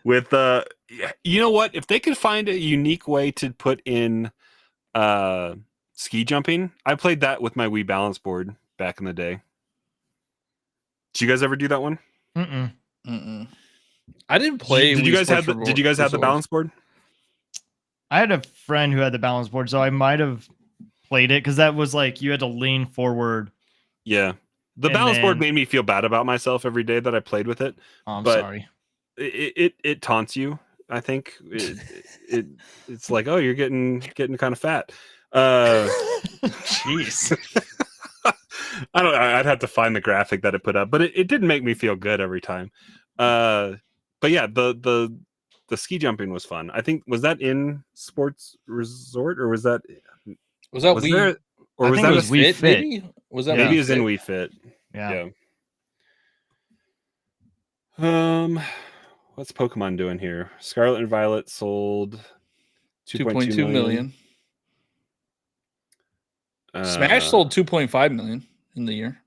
With you know what? If they could find a unique way to put in ski jumping, I played that with my Wii balance board back in the day. Did you guys ever do that one? Mm-mm. I didn't play. Did you guys have the balance board? I had a friend who had the balance board, so I might have played it because that was like you had to lean forward. Yeah, the balance board made me feel bad about myself every day that I played with it. I'm sorry. It taunts you. I think it's like, oh, you're getting kind of fat. Jeez. I don't know. I'd have to find the graphic that it put up, but it didn't make me feel good every time. But yeah, the ski jumping was fun. I think was that in Sports Resort or was that Wii? Or was that Wii Fit? Maybe? Was that maybe it was in Wii Fit? Yeah. What's Pokemon doing here? Scarlet and Violet sold 2.2 million. Smash sold 2.5 million in the year.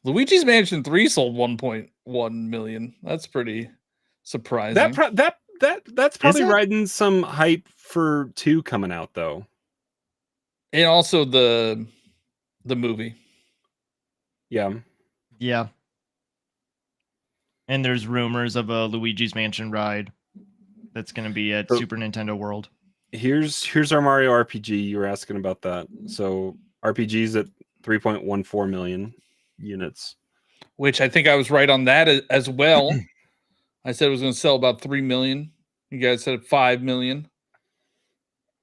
Luigi's Mansion 3 sold 1.1 million. That's pretty surprising. That's probably riding some hype for 2 coming out though. And also the movie. Yeah. And there's rumors of a Luigi's Mansion ride. that's going to be at Super Nintendo World. Here's our Mario RPG. You were asking about that. So RPGs at 3.14 million units, which I think I was right on that as well. I said it was going to sell about 3 million. You guys said 5 million.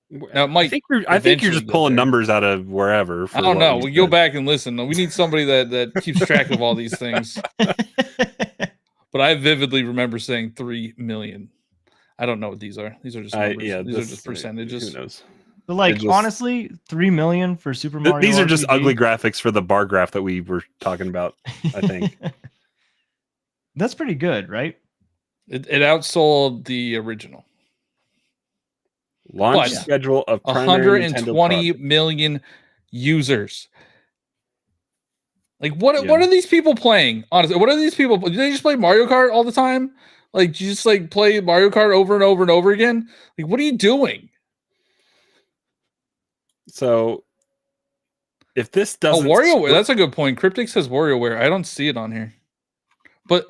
Now it might. I think you're just pulling numbers out of wherever. I don't know. We go back and listen. We need somebody that keeps track of all these things. But I vividly remember saying 3 million. I don't know what these are. These are just numbers. These are just percentages. Who knows? But honestly, 3 million for Super Mario. These are RPG? just ugly graphics for the bar graph that we were talking about. I think that's pretty good, right? It outsold the original. Launch schedule of 120 million users. Like what are these people playing? Honestly, what are these people? Do they just play Mario Kart all the time? Like you just play Mario Kart over and over and over again? Like what are you doing? So if this doesn't WarioWare, that's a good point. Cryptic says WarioWare. I don't see it on here. But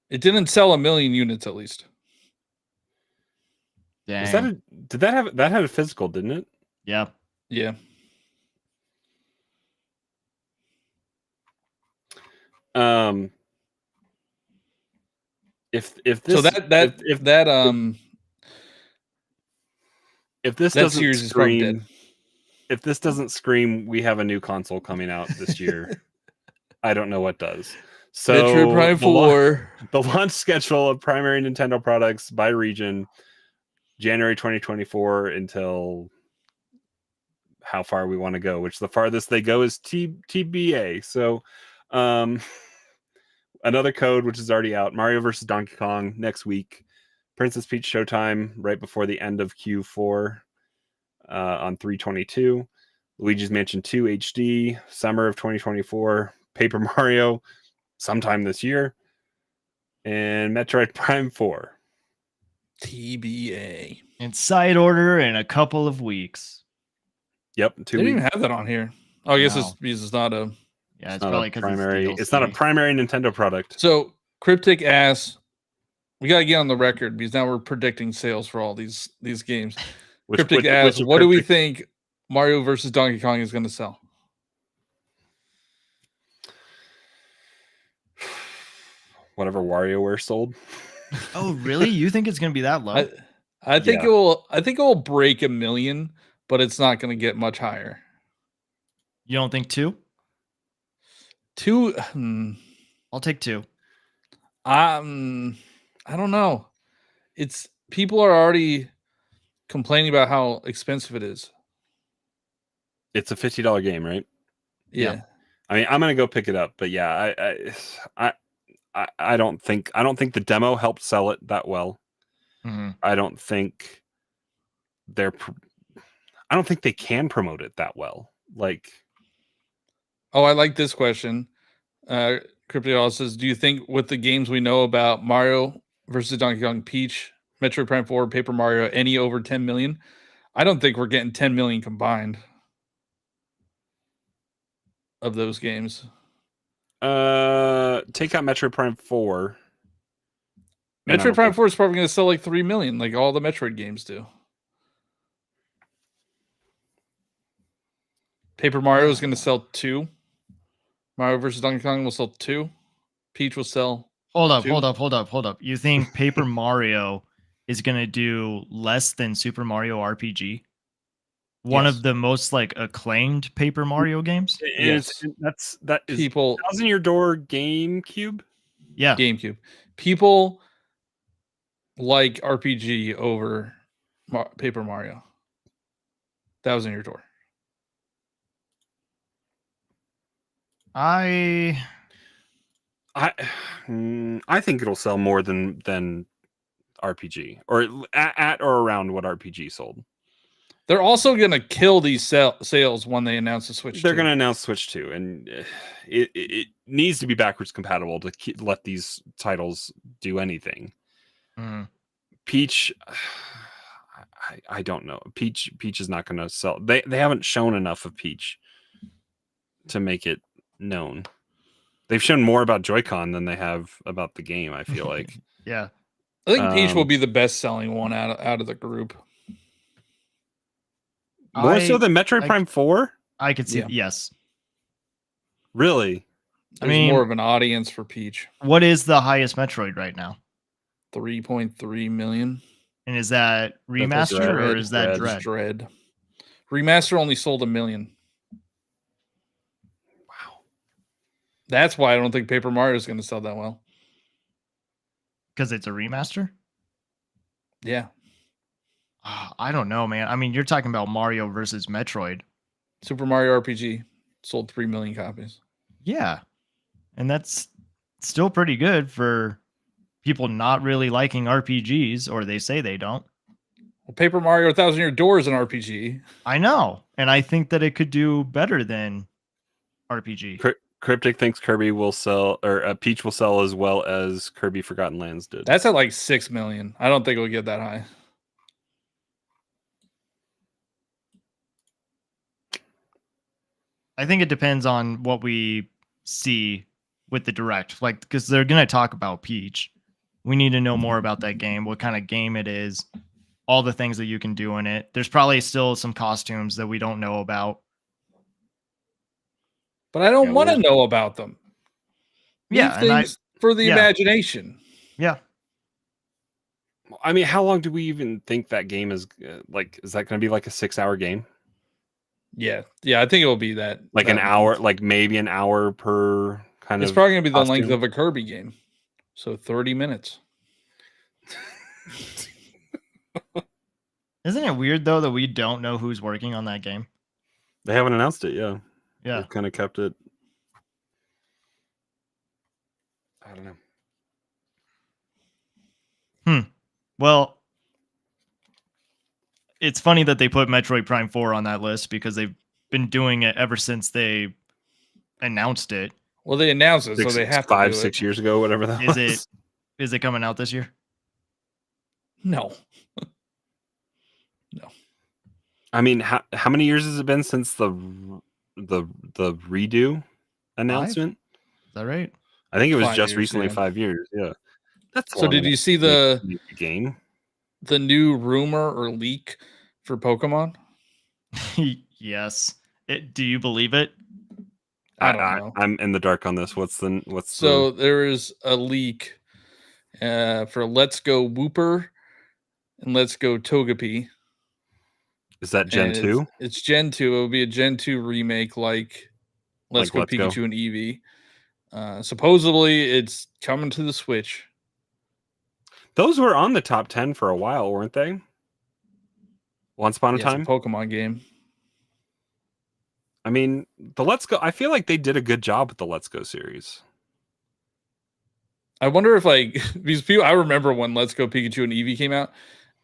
it didn't sell 1 million units at least. Dang. That had a physical, didn't it? Yeah. Yeah. If this doesn't scream we have a new console coming out this year, I don't know what does. So Metroid Prime 4. The launch schedule of primary Nintendo products by region, January 2024 until how far we want to go, which the farthest they go is TBA. So another code which is already out, Mario vs. Donkey Kong next week, Princess Peach Showtime right before the end of Q4 on 3/22, Luigi's Mansion 2 HD summer of 2024, Paper Mario sometime this year, and Metroid Prime 4 TBA in side order in a couple of weeks. Yep, 2 weeks. They didn't even have that on here. Oh, I guess it's because it's not a. Yeah, it's probably because primary. It's not a primary Nintendo product. So Cryptic asks, we gotta get on the record because now we're predicting sales for all these games. Cryptic asks, what do we think Mario versus Donkey Kong is going to sell? Whatever WarioWare sold. Oh, really? You think it's going to be that low? I think it will. I think it will break 1 million, but it's not going to get much higher. You don't think 2? 2. I'll take 2. I don't know. It's people are already complaining about how expensive it is. It's a $50 game, right? Yeah. I mean, I'm gonna go pick it up, but yeah, I don't think the demo helped sell it that well. Mm-hmm. I don't think they can promote it that well. I like this question. Crypto says, do you think with the games we know about Mario versus Donkey Kong, Peach, Metroid Prime 4, Paper Mario, any over 10 million? I don't think we're getting 10 million combined of those games. Take out Metroid Prime 4. Metroid Prime 4 is probably going to sell 3 million, like all the Metroid games do. Paper Mario is going to sell 2. Mario versus Donkey Kong will sell 2. Peach will sell. Hold up. You think Paper Mario is going to do less than Super Mario RPG? One of the most acclaimed Paper Mario games? Yes. That is people Thousand Year Door GameCube? Yeah. GameCube. People like RPG over Paper Mario. Thousand Year Door. I think it'll sell more than RPG, or at or around what RPG sold. They're also going to kill these sales when they announce the Switch 2. They're going to announce Switch 2, and it needs to be backwards compatible to let these titles do anything. Mm. Peach, I don't know. Peach is not going to sell. They haven't shown enough of Peach to make it known. They've shown more about Joy-Con than they have about the game, I feel like. Yeah. I think Peach will be the best selling one out of the group. More so than Metroid Prime 4? I could see, yes. Really? There's more of an audience for Peach. What is the highest Metroid right now? 3.3 million. And is that remaster or is that Dread? Dread. Remaster only sold 1 million. Wow. That's why I don't think Paper Mario is going to sell that well. Because it's a remaster? Yeah. I don't know, man. I mean, you're talking about Mario versus Metroid. Super Mario RPG sold 3 million copies. Yeah. And that's still pretty good for people not really liking RPGs, or they say they don't. Well, Paper Mario 1,000 Year Door is an RPG. I know. And I think that it could do better than RPG. Cryptic thinks Kirby will sell, or Peach will sell as well as Kirby Forgotten Lands did. That's at like 6 million. I don't think it'll get that high. I think it depends on what we see with the direct, like, because they're going to talk about Peach. We need to know more about that game, what kind of game it is, all the things that you can do in it. There's probably still some costumes that we don't know about. But I don't want to know about them. Yeah, things for the imagination. Yeah. I mean, how long do we even think that game is? Is that going to be like a 6-hour game? Yeah, I think it will be that. Like an hour, like maybe an hour per kind of. It's probably going to be the length of a Kirby game. So 30 minutes. Isn't it weird, though, that we don't know who's working on that game? They haven't announced it, yeah. Yeah. They've kind of kept it. I don't know. Well, it's funny that they put Metroid Prime 4 on that list because they've been doing it ever since they announced it. Well, they announced it, so they have 5-6 years ago, whatever that was. Is it coming out this year? No. No. I mean, how many years has it been since the redo announcement? 5? Is that right? I think it was just recently 5 years. Yeah. That's so. Did you see the game? The new rumor or leak for Pokemon? Yes. Do you believe it? I don't know. I'm in the dark on this. There is a leak for Let's Go Wooper and Let's Go Togepi. Is that Gen 2? It's Gen 2. It will be a Gen 2 remake like Let's Go Pikachu and Eevee. Supposedly it's coming to the Switch. Those were on the top 10 for a while, weren't they? Once upon a time? It's a Pokemon game. I mean, the Let's Go, I feel like they did a good job with the Let's Go series. I wonder if these people, I remember when Let's Go Pikachu and Eevee came out,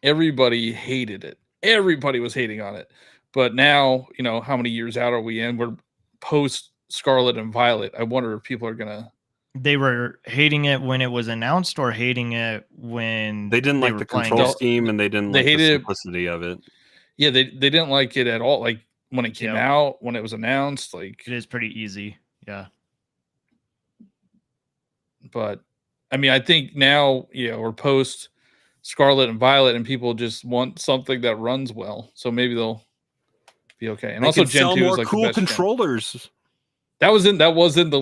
everybody hated it. Everybody was hating on it. But now, how many years out are we in? We're post Scarlet and Violet. I wonder if people are going to. They were hating it when it was announced or hating it when they didn't like the control scheme and they didn't like the simplicity of it. Yeah, they didn't like it at all. Like when it came out, when it was announced, it is pretty easy. Yeah. But I mean, I think now, we're post Scarlet and Violet and people just want something that runs well. So maybe they'll be okay. And they also Gen 2 is like cool the best controllers. Gen. That was in the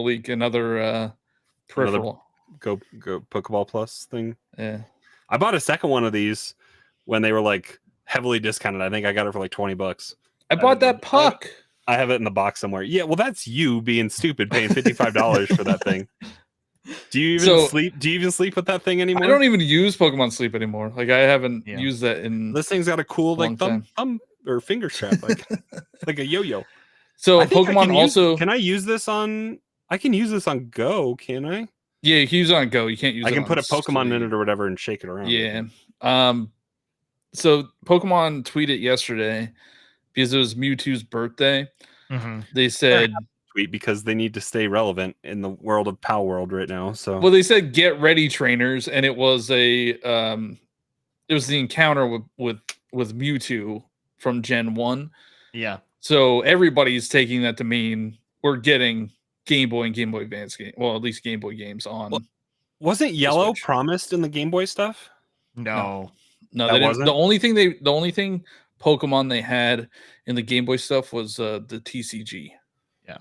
leak. Another peripheral. Go Pokeball Plus thing. Yeah. I bought a second one of these when they were heavily discounted. I think I got it for $20. I bought that puck. I have it in the box somewhere. Yeah, well, that's you being stupid, paying $55 for that thing. Do you even sleep? Do you even sleep with that thing anymore? I don't even use Pokemon Sleep anymore. I haven't used that in. This thing's got a cool thumb or finger strap, like a yo-yo. So Pokemon also can I use this on? I can use this on Go, can I? Yeah, you can use it on Go. You can't use. I can put a Pokemon in it or whatever and shake it around. Yeah. So Pokemon tweeted yesterday because it was Mewtwo's birthday. Mm-hmm. They said tweet because they need to stay relevant in the world of Pal World right now. So they said get ready trainers, and it was the encounter with Mewtwo from Gen 1. Yeah. So everybody's taking that to mean we're getting Game Boy and Game Boy Advance game. Well, at least Game Boy games on Wasn't yellow Switch. promised in the Game Boy stuff? No. No, That they didn't. wasn't? The only thing Pokemon they had in the Game Boy stuff was the TCG. Yeah.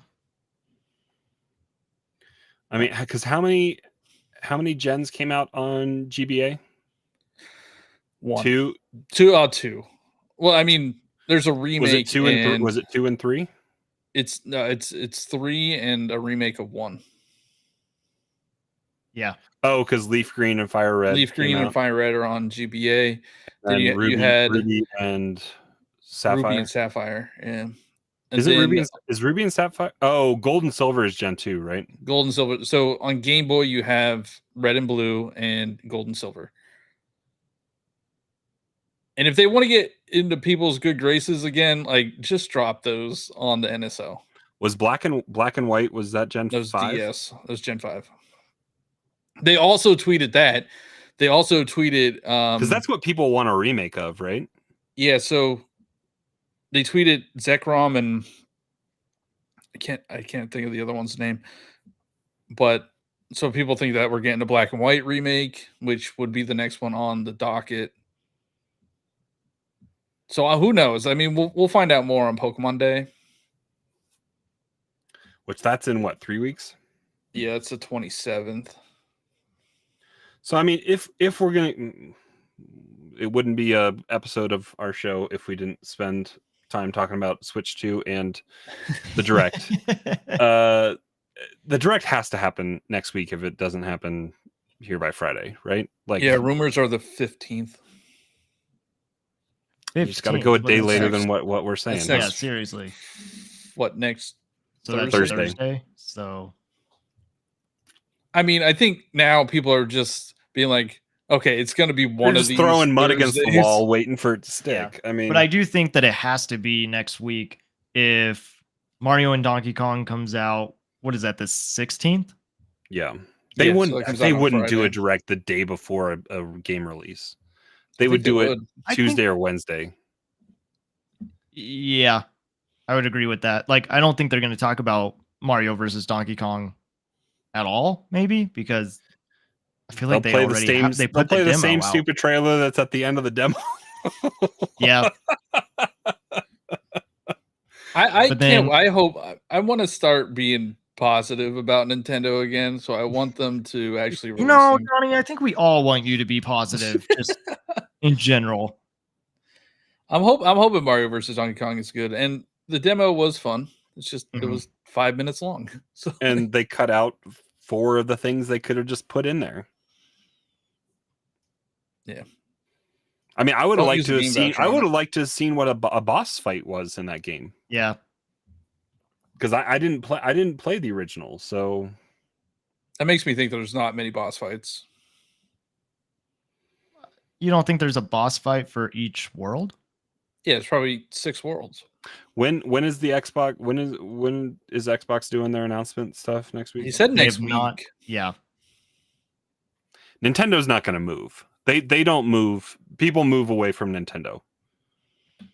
I mean, because how many gens came out on GBA? One, Two. two. Well, I mean, there's a remake. Was it 2 and 3? Was it 2 and 3? It's 3 and a remake of 1. Yeah. Oh, because Leaf Green and Fire Red. Leaf Green and Fire Red are on GBA. Then And you had Ruby and Sapphire. Ruby and Sapphire. Yeah. And is it Ruby? Is Ruby and Sapphire? Oh, Gold and Silver is Gen 2, right? Gold and Silver. So on Game Boy, you have Red and Blue and Gold and Silver. And if they want to get into people's good graces again, like just drop those on the NSO. Was Black and White? Was that Gen 5? That was DS. That was Gen 5. They also tweeted that. They also tweeted because that's what people want a remake of, right? Yeah. So they tweeted Zekrom and I can't think of the other one's name, but so people think that we're getting a Black and White remake, which would be the next one on the docket. So who knows? I mean, we'll find out more on Pokemon Day. Which that's in what, 3 weeks? Yeah, it's the 27th. So I mean, if we're gonna, it wouldn't be a episode of our show if we didn't spend time talking about Switch 2 and the Direct. The Direct has to happen next week if it doesn't happen here by Friday, right? Like, yeah, rumors are the 15th. You just got to go a day later than what we're saying. Yeah, seriously. What next? So that's Thursday. So, I mean, I think now people are just being like, okay, it's going to be one of these. Throwing mud against the wall, waiting for it to stick. Yeah. I mean, but I do think that it has to be next week if Mario and Donkey Kong comes out. What is that? The 16th? Yeah, they wouldn't. So they wouldn't do a Direct the day before a game release. They would do it Tuesday or Wednesday. Yeah, I would agree with that. Like, I don't think they're going to talk about Mario versus Donkey Kong at all, maybe, because I feel like they play the same stupid trailer that's at the end of the demo. Yeah. I hope I want to start being positive about Nintendo again, so I want them to actually release them. Johnny, I think we all want you to be positive just in general. I'm hoping Mario versus Donkey Kong is good, and the demo was fun. It's just it was 5 minutes long. So and they cut out 4 of the things they could have just put in there. Yeah. I mean, I would have liked to have seen. I would have liked to have seen what a boss fight was in that game. Yeah, because I didn't play. I didn't play the original, so that makes me think there's not many boss fights. You don't think there's a boss fight for each world? Yeah, it's probably 6 worlds. When is the Xbox? When is Xbox doing their announcement stuff next week? He said next week. Yeah. Nintendo's not going to move. They don't move. People move away from Nintendo.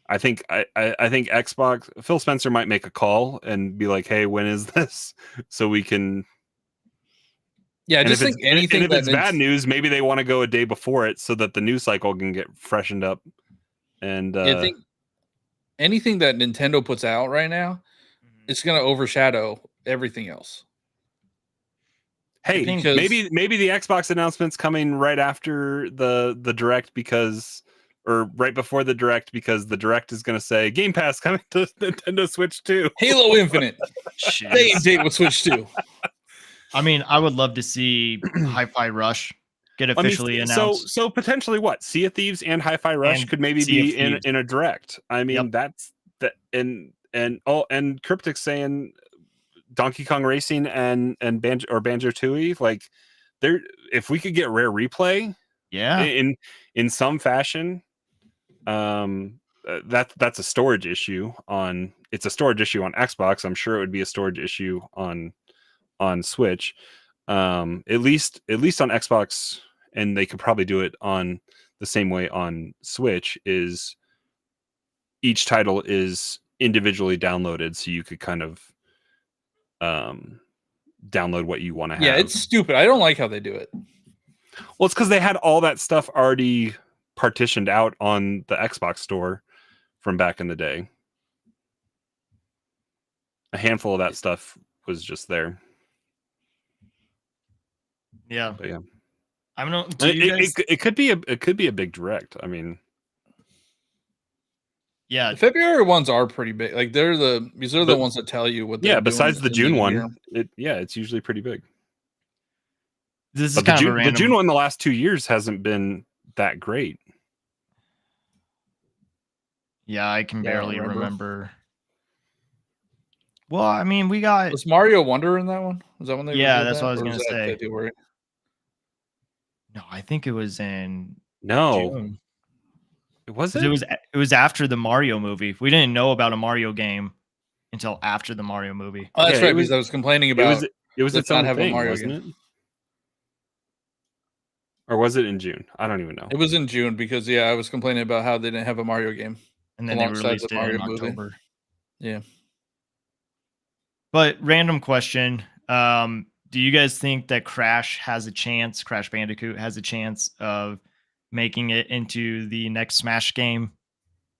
I think Xbox. Phil Spencer might make a call and be like, "Hey, when is this?" So we can. Yeah, just think anything. And if it's bad news, maybe they want to go a day before it so that the news cycle can get freshened up. And I think anything that Nintendo puts out right now, it's going to overshadow everything else. Hey, maybe the Xbox announcement's coming right after the Direct or right before the Direct because the Direct is going to say Game Pass coming to Nintendo Switch 2. Halo Infinite. Same date with Switch 2. I mean, I would love to see Hi-Fi Rush get officially announced. So potentially what? Sea of Thieves and Hi-Fi Rush could maybe be in a Direct. I mean, that's that and Cryptic's saying Donkey Kong Racing and Banjo-Tooie, like if we could get Rare Replay in some fashion, that's a storage issue on Xbox. I'm sure it would be a storage issue on Switch, at least on Xbox, and they could probably do it on the same way on Switch. Is each title is individually downloaded, so you could kind of download what you want to have. Yeah, it's stupid. I don't like how they do it. Well, it's because they had all that stuff already partitioned out on the Xbox store from back in the day. A handful of that stuff was just there. Yeah. But yeah. I don't know. It could be a big direct. I mean, yeah. The February ones are pretty big. Like they're the ones that tell you what. Yeah. Besides the June one, it's usually pretty big. This is kind of a random. The June one the last 2 years hasn't been that great. Yeah, I can barely remember. Well, I mean, we got. Was Mario Wonder in that one? Was that when they? Yeah, that's what I was gonna say. February? No, I think it was in June. It wasn't. It was after the Mario movie. We didn't know about a Mario game until after the Mario movie. Oh, that's right. Because I was complaining about it was its own thing, wasn't it? Or was it in June? I don't even know. It was in June because I was complaining about how they didn't have a Mario game, and then they released it in October. Movie. Yeah. But random question: do you guys think that Crash Bandicoot has a chance of making it into the next Smash game?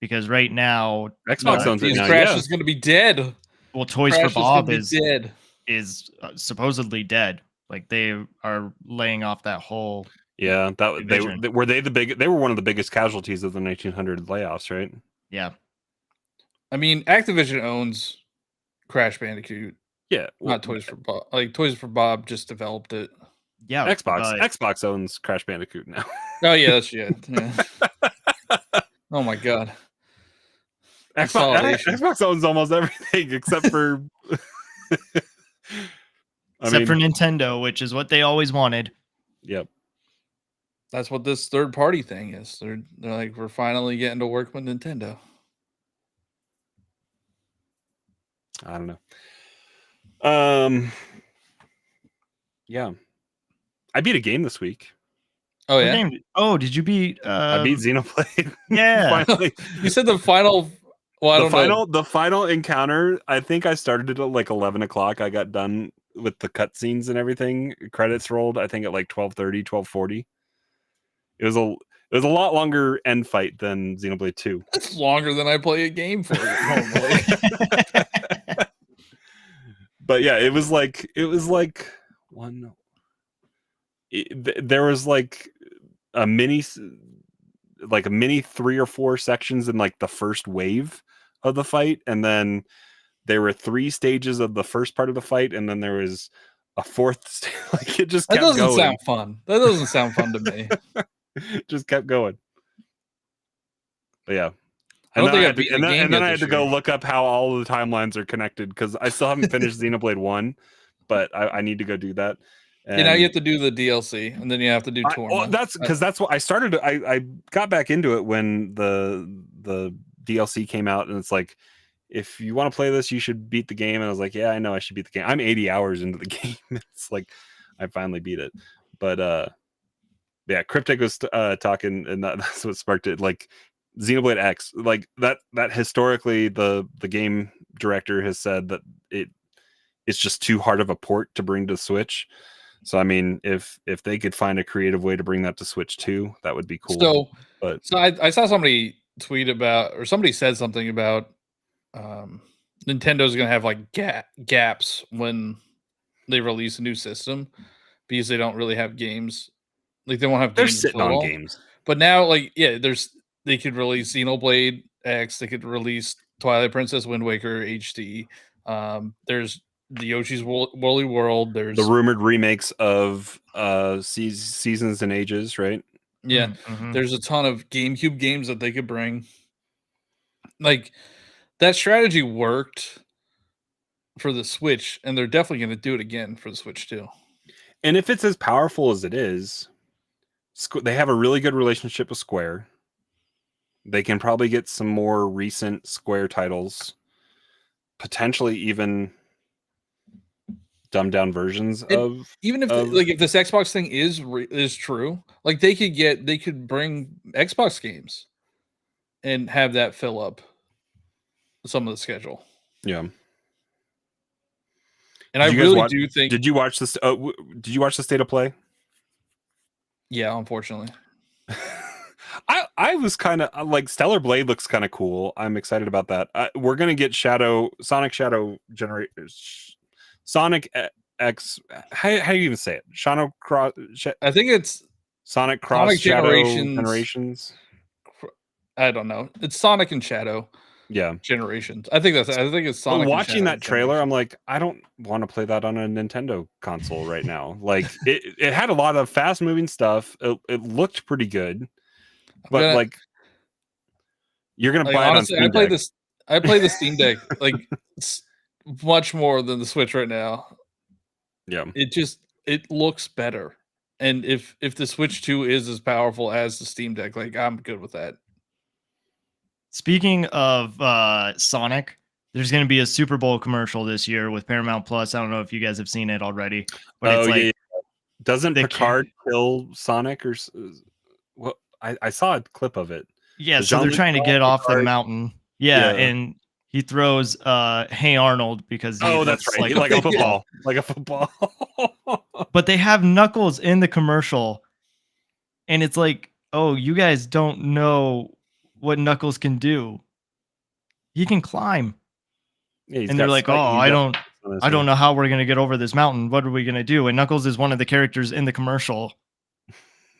Because right now, Xbox owns it now. Crash is going to be dead. Well, Toys for Bob is supposedly dead. Like they are laying off that whole. Yeah, they were one of the biggest casualties of the 1900 layoffs, right? Yeah. I mean, Activision owns Crash Bandicoot. Yeah, not Toys for Bob. Like Toys for Bob just developed it. Yeah, Xbox owns Crash Bandicoot now. Oh yeah, that's shit. Yeah. Oh my god. Xbox owns almost everything except for except for Nintendo, which is what they always wanted. Yep. That's what this third party thing is. They're like, we're finally getting to work with Nintendo. I don't know. Yeah. I beat a game this week. Oh yeah. Oh, did you beat? I beat Xenoblade. Yeah. Finally. You said the final. Well, I don't know. The final encounter. I think I started it at like 11 o'clock. I got done with the cutscenes and everything. Credits rolled. I think at like 12:30, 12:40. It was a lot longer end fight than Xenoblade 2. That's longer than I play a game for. But yeah, it was like one. There was like a mini 3 or 4 sections in like the first wave of the fight, and then there were 3 stages of the first part of the fight, and then there was a 4th like it just kept going. That doesn't sound fun. That doesn't sound fun to me. Just kept going. But yeah. And then I had to go look up how all the timelines are connected because I still haven't finished Xenoblade 1, but I need to go do that. And now you have to do the DLC, and then you have to do tournaments. Well, that's because that's what I started. I got back into it when the DLC came out, and it's like, if you want to play this, you should beat the game. And I was like, yeah, I know I should beat the game. I'm 80 hours into the game. It's like I finally beat it. But yeah, Cryptic was talking, and that's what sparked it. Like Xenoblade X, like that historically the game director has said that it's just too hard of a port to bring to Switch. So I mean, if they could find a creative way to bring that to Switch too, that would be cool. So I saw somebody tweet about, or somebody said something about Nintendo's gonna have like gaps when they release a new system because they don't really have games. Like they won't have. They're sitting on games. But now, like, yeah, they could release Xenoblade X. They could release Twilight Princess Wind Waker HD. There's the Yoshi's Woolly World. There's the rumored remakes of Seasons and Ages, right? Yeah. Mm-hmm. There's a ton of GameCube games that they could bring. Like, that strategy worked for the Switch, and they're definitely going to do it again for the Switch too. And if it's as powerful as it is, they have a really good relationship with Square. They can probably get some more recent Square titles, potentially even dumbed down versions of. Even if if this Xbox thing is true, like they could bring Xbox games and have that fill up some of the schedule. Yeah. And I really do think. Did you watch this? Did you watch the State of Play? Yeah, unfortunately. I was kind of like Stellar Blade looks kind of cool. I'm excited about that. We're gonna get Sonic Shadow Sonic X. How do you even say it? I think it's Sonic Cross Sonic Shadow Generations. I don't know. It's Sonic and Shadow. Yeah, Generations. I think it's Sonic. Watching that trailer, I'm like, I don't want to play that on a Nintendo console right now. Like, it had a lot of fast moving stuff. It looked pretty good, but like, you're gonna buy honestly, it on Steam Deck. I play the Steam Deck like much more than the Switch right now. Yeah, it looks better, and if the Switch 2 is as powerful as the Steam Deck, like I'm good with that. Speaking of Sonic, there's going to be a Super Bowl commercial this year with Paramount Plus. I don't know if you guys have seen it already, but it's like, doesn't Picard kill Sonic or what? I saw a clip of it. Yeah, so they're trying to get off the mountain. Yeah, and he throws Hey Arnold because that's right, like a football, like a football. But they have Knuckles in the commercial, and it's like, oh, you guys don't know what Knuckles can do. He can climb. Yeah, and they're like, oh, I don't know how we're gonna get over this mountain. What are we gonna do? And Knuckles is one of the characters in the commercial.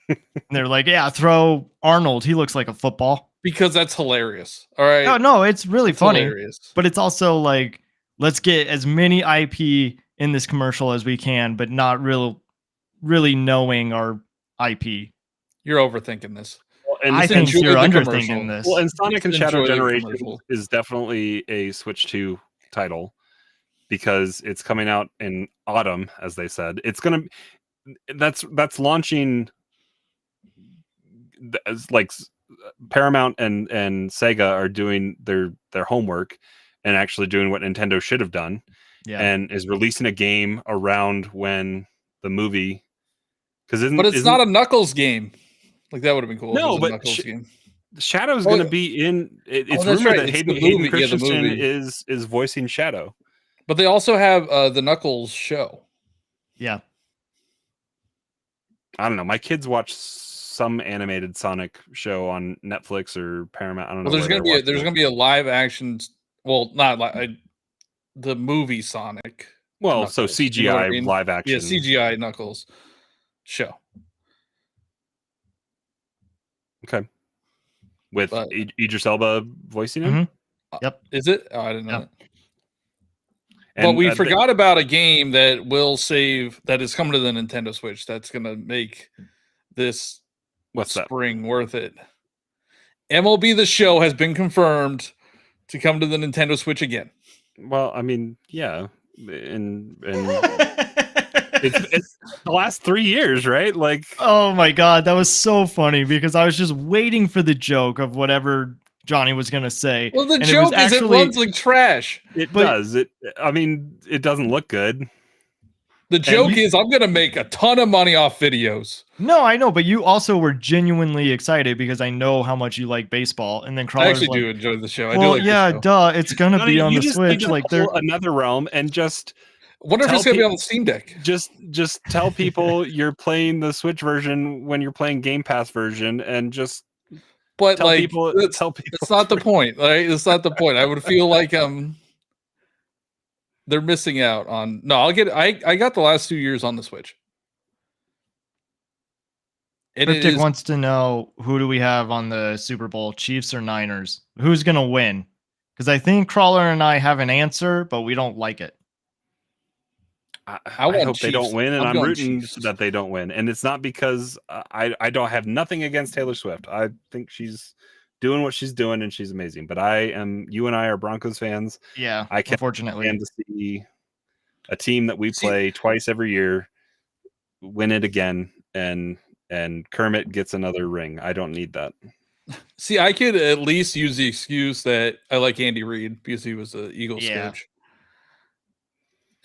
And they're like, yeah, throw Arnold. He looks like a football. Because that's hilarious. All right. No, it's really funny. Hilarious. But it's also like, let's get as many IP in this commercial as we can, but not really knowing our IP. You're overthinking this. And I think you're underthinking this. Well, and Sonic and Shadow Generation is definitely a Switch 2 title because it's coming out in autumn, as they said. It's gonna that's launching. Like Paramount and Sega are doing their homework and actually doing what Nintendo should have done, and is releasing a game around when the movie. But it's not a Knuckles game. Like that would have been cool. No, but Shadow's going to be in. It's rumored that Hayden Christensen is voicing Shadow. But they also have the Knuckles show. Yeah. I don't know. My kids watch some animated Sonic show on Netflix or Paramount. I don't know. Well, there's gonna be a live action. Well, not the movie Sonic. Well, Knuckles, so CGI you know I mean? Live action. Yeah, CGI Knuckles show. Okay. With Idris Elba voicing him? Mm-hmm. Yep. Is it? Oh, I didn't know that. But we forgot about a game that is coming to the Nintendo Switch that's going to make this spring worth it. MLB The Show has been confirmed to come to the Nintendo Switch again. Well, I mean, yeah. And it's the last 3 years, right? Like, oh my god, that was so funny because I was just waiting for the joke of whatever Johnny was gonna say. Well, the joke is it runs like trash. It does. I mean, it doesn't look good. The joke is I'm gonna make a ton of money off videos. No, I know, but you also were genuinely excited because I know how much you like baseball. And then I actually do enjoy the show. Well, it's gonna be on the Switch. Like they're another realm and just. I wonder if it's going to be on the Steam Deck. Just tell people you're playing the Switch version when you're playing Game Pass version, and just tell people. It's not the point. Right? It's not the point. I would feel like they're missing out on. No, I got the last 2 years on the Switch. Cryptic wants to know, who do we have on the Super Bowl, Chiefs or Niners? Who's going to win? Because I think Crawler and I have an answer, but we don't like it. I hope they don't win, and I'm rooting that they don't win. And it's not because I don't have nothing against Taylor Swift. I think she's doing what she's doing, and she's amazing. But you and I are Broncos fans. Yeah, I can't stand to see a team that we play twice every year win it again, and Kermit gets another ring. I don't need that. See, I could at least use the excuse that I like Andy Reid because he was the Eagles coach.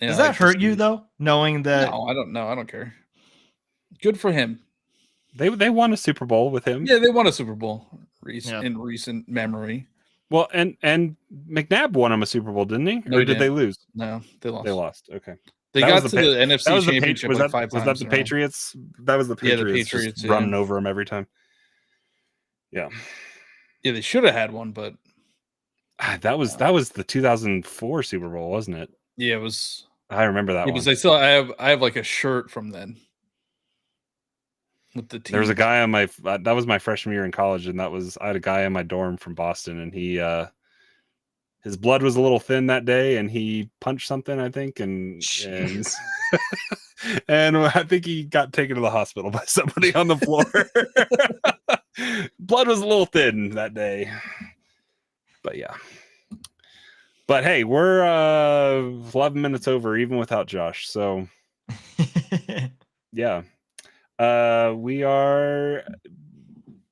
Does that hurt you though, knowing that? No, I don't know. I don't care. Good for him. They won a Super Bowl with him. Yeah, they won a Super Bowl in recent memory. Well, and McNabb won him a Super Bowl, didn't he? Or did they lose? No, they lost. They lost. Okay. They got to the NFC Championship like 5 times. Was that the Patriots? That was the Patriots. Yeah, the Patriots just running over them every time. Yeah. Yeah, they should have had one, but that was the 2004 Super Bowl, wasn't it? Yeah, it was. I remember that one. Because I have like a shirt from then. With the team. There was a guy on my that was my freshman year in college, and I had a guy in my dorm from Boston, and he his blood was a little thin that day, and he punched something, I think, and and I think he got taken to the hospital by somebody on the floor. Blood was a little thin that day, but yeah. But hey, we're 11 minutes over, even without Josh. So yeah. We are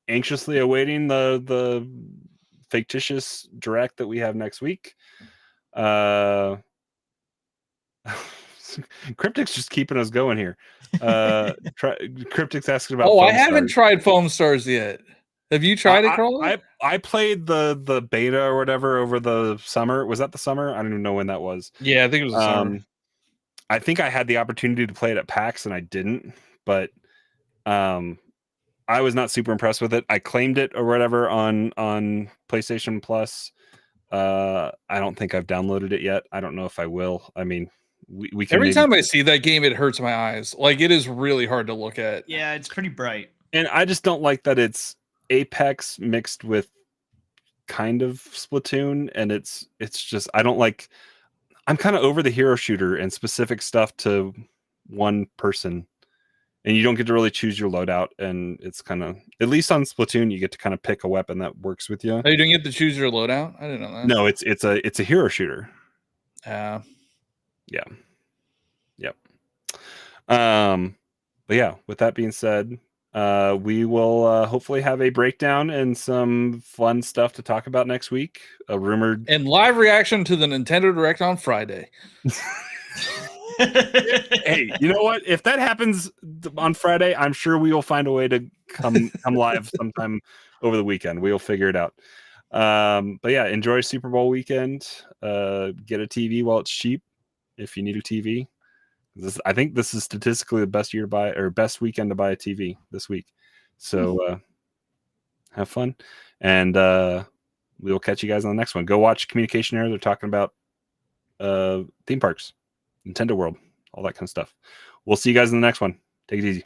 anxiously awaiting the fictitious direct that we have next week. Cryptic's just keeping us going here. Cryptic's asking about. Oh, I haven't tried Foam Stars yet. Have you tried it, Carl? I played the beta or whatever over the summer. Was that the summer? I don't even know when that was. Yeah, I think it was the summer. I think I had the opportunity to play it at PAX and I didn't, but I was not super impressed with it. I claimed it or whatever on PlayStation Plus. I don't think I've downloaded it yet. I don't know if I will. I mean, we can every time I see that game, it hurts my eyes. Like, it is really hard to look at. Yeah, it's pretty bright. And I just don't like that it's Apex mixed with kind of Splatoon, and it's just I'm kind of over the hero shooter and specific stuff to one person. And you don't get to really choose your loadout, and it's kind of, at least on Splatoon, you get to kind of pick a weapon that works with you. Oh, you don't get to choose your loadout? I didn't know that. No, it's a hero shooter. Yeah. Yep. But yeah, with that being said, we will hopefully have a breakdown and some fun stuff to talk about next week. A rumored and live reaction to the Nintendo Direct on Friday. Hey, you know what? If that happens on Friday, I'm sure we will find a way to come live sometime over the weekend. We'll figure it out. But yeah, enjoy Super Bowl weekend. Get a TV while it's cheap if you need a TV. I think this is statistically the best best weekend to buy a TV this week. So have fun, and we will catch you guys on the next one. Go watch Communication Error. They're talking about theme parks, Nintendo World, all that kind of stuff. We'll see you guys in the next one. Take it easy.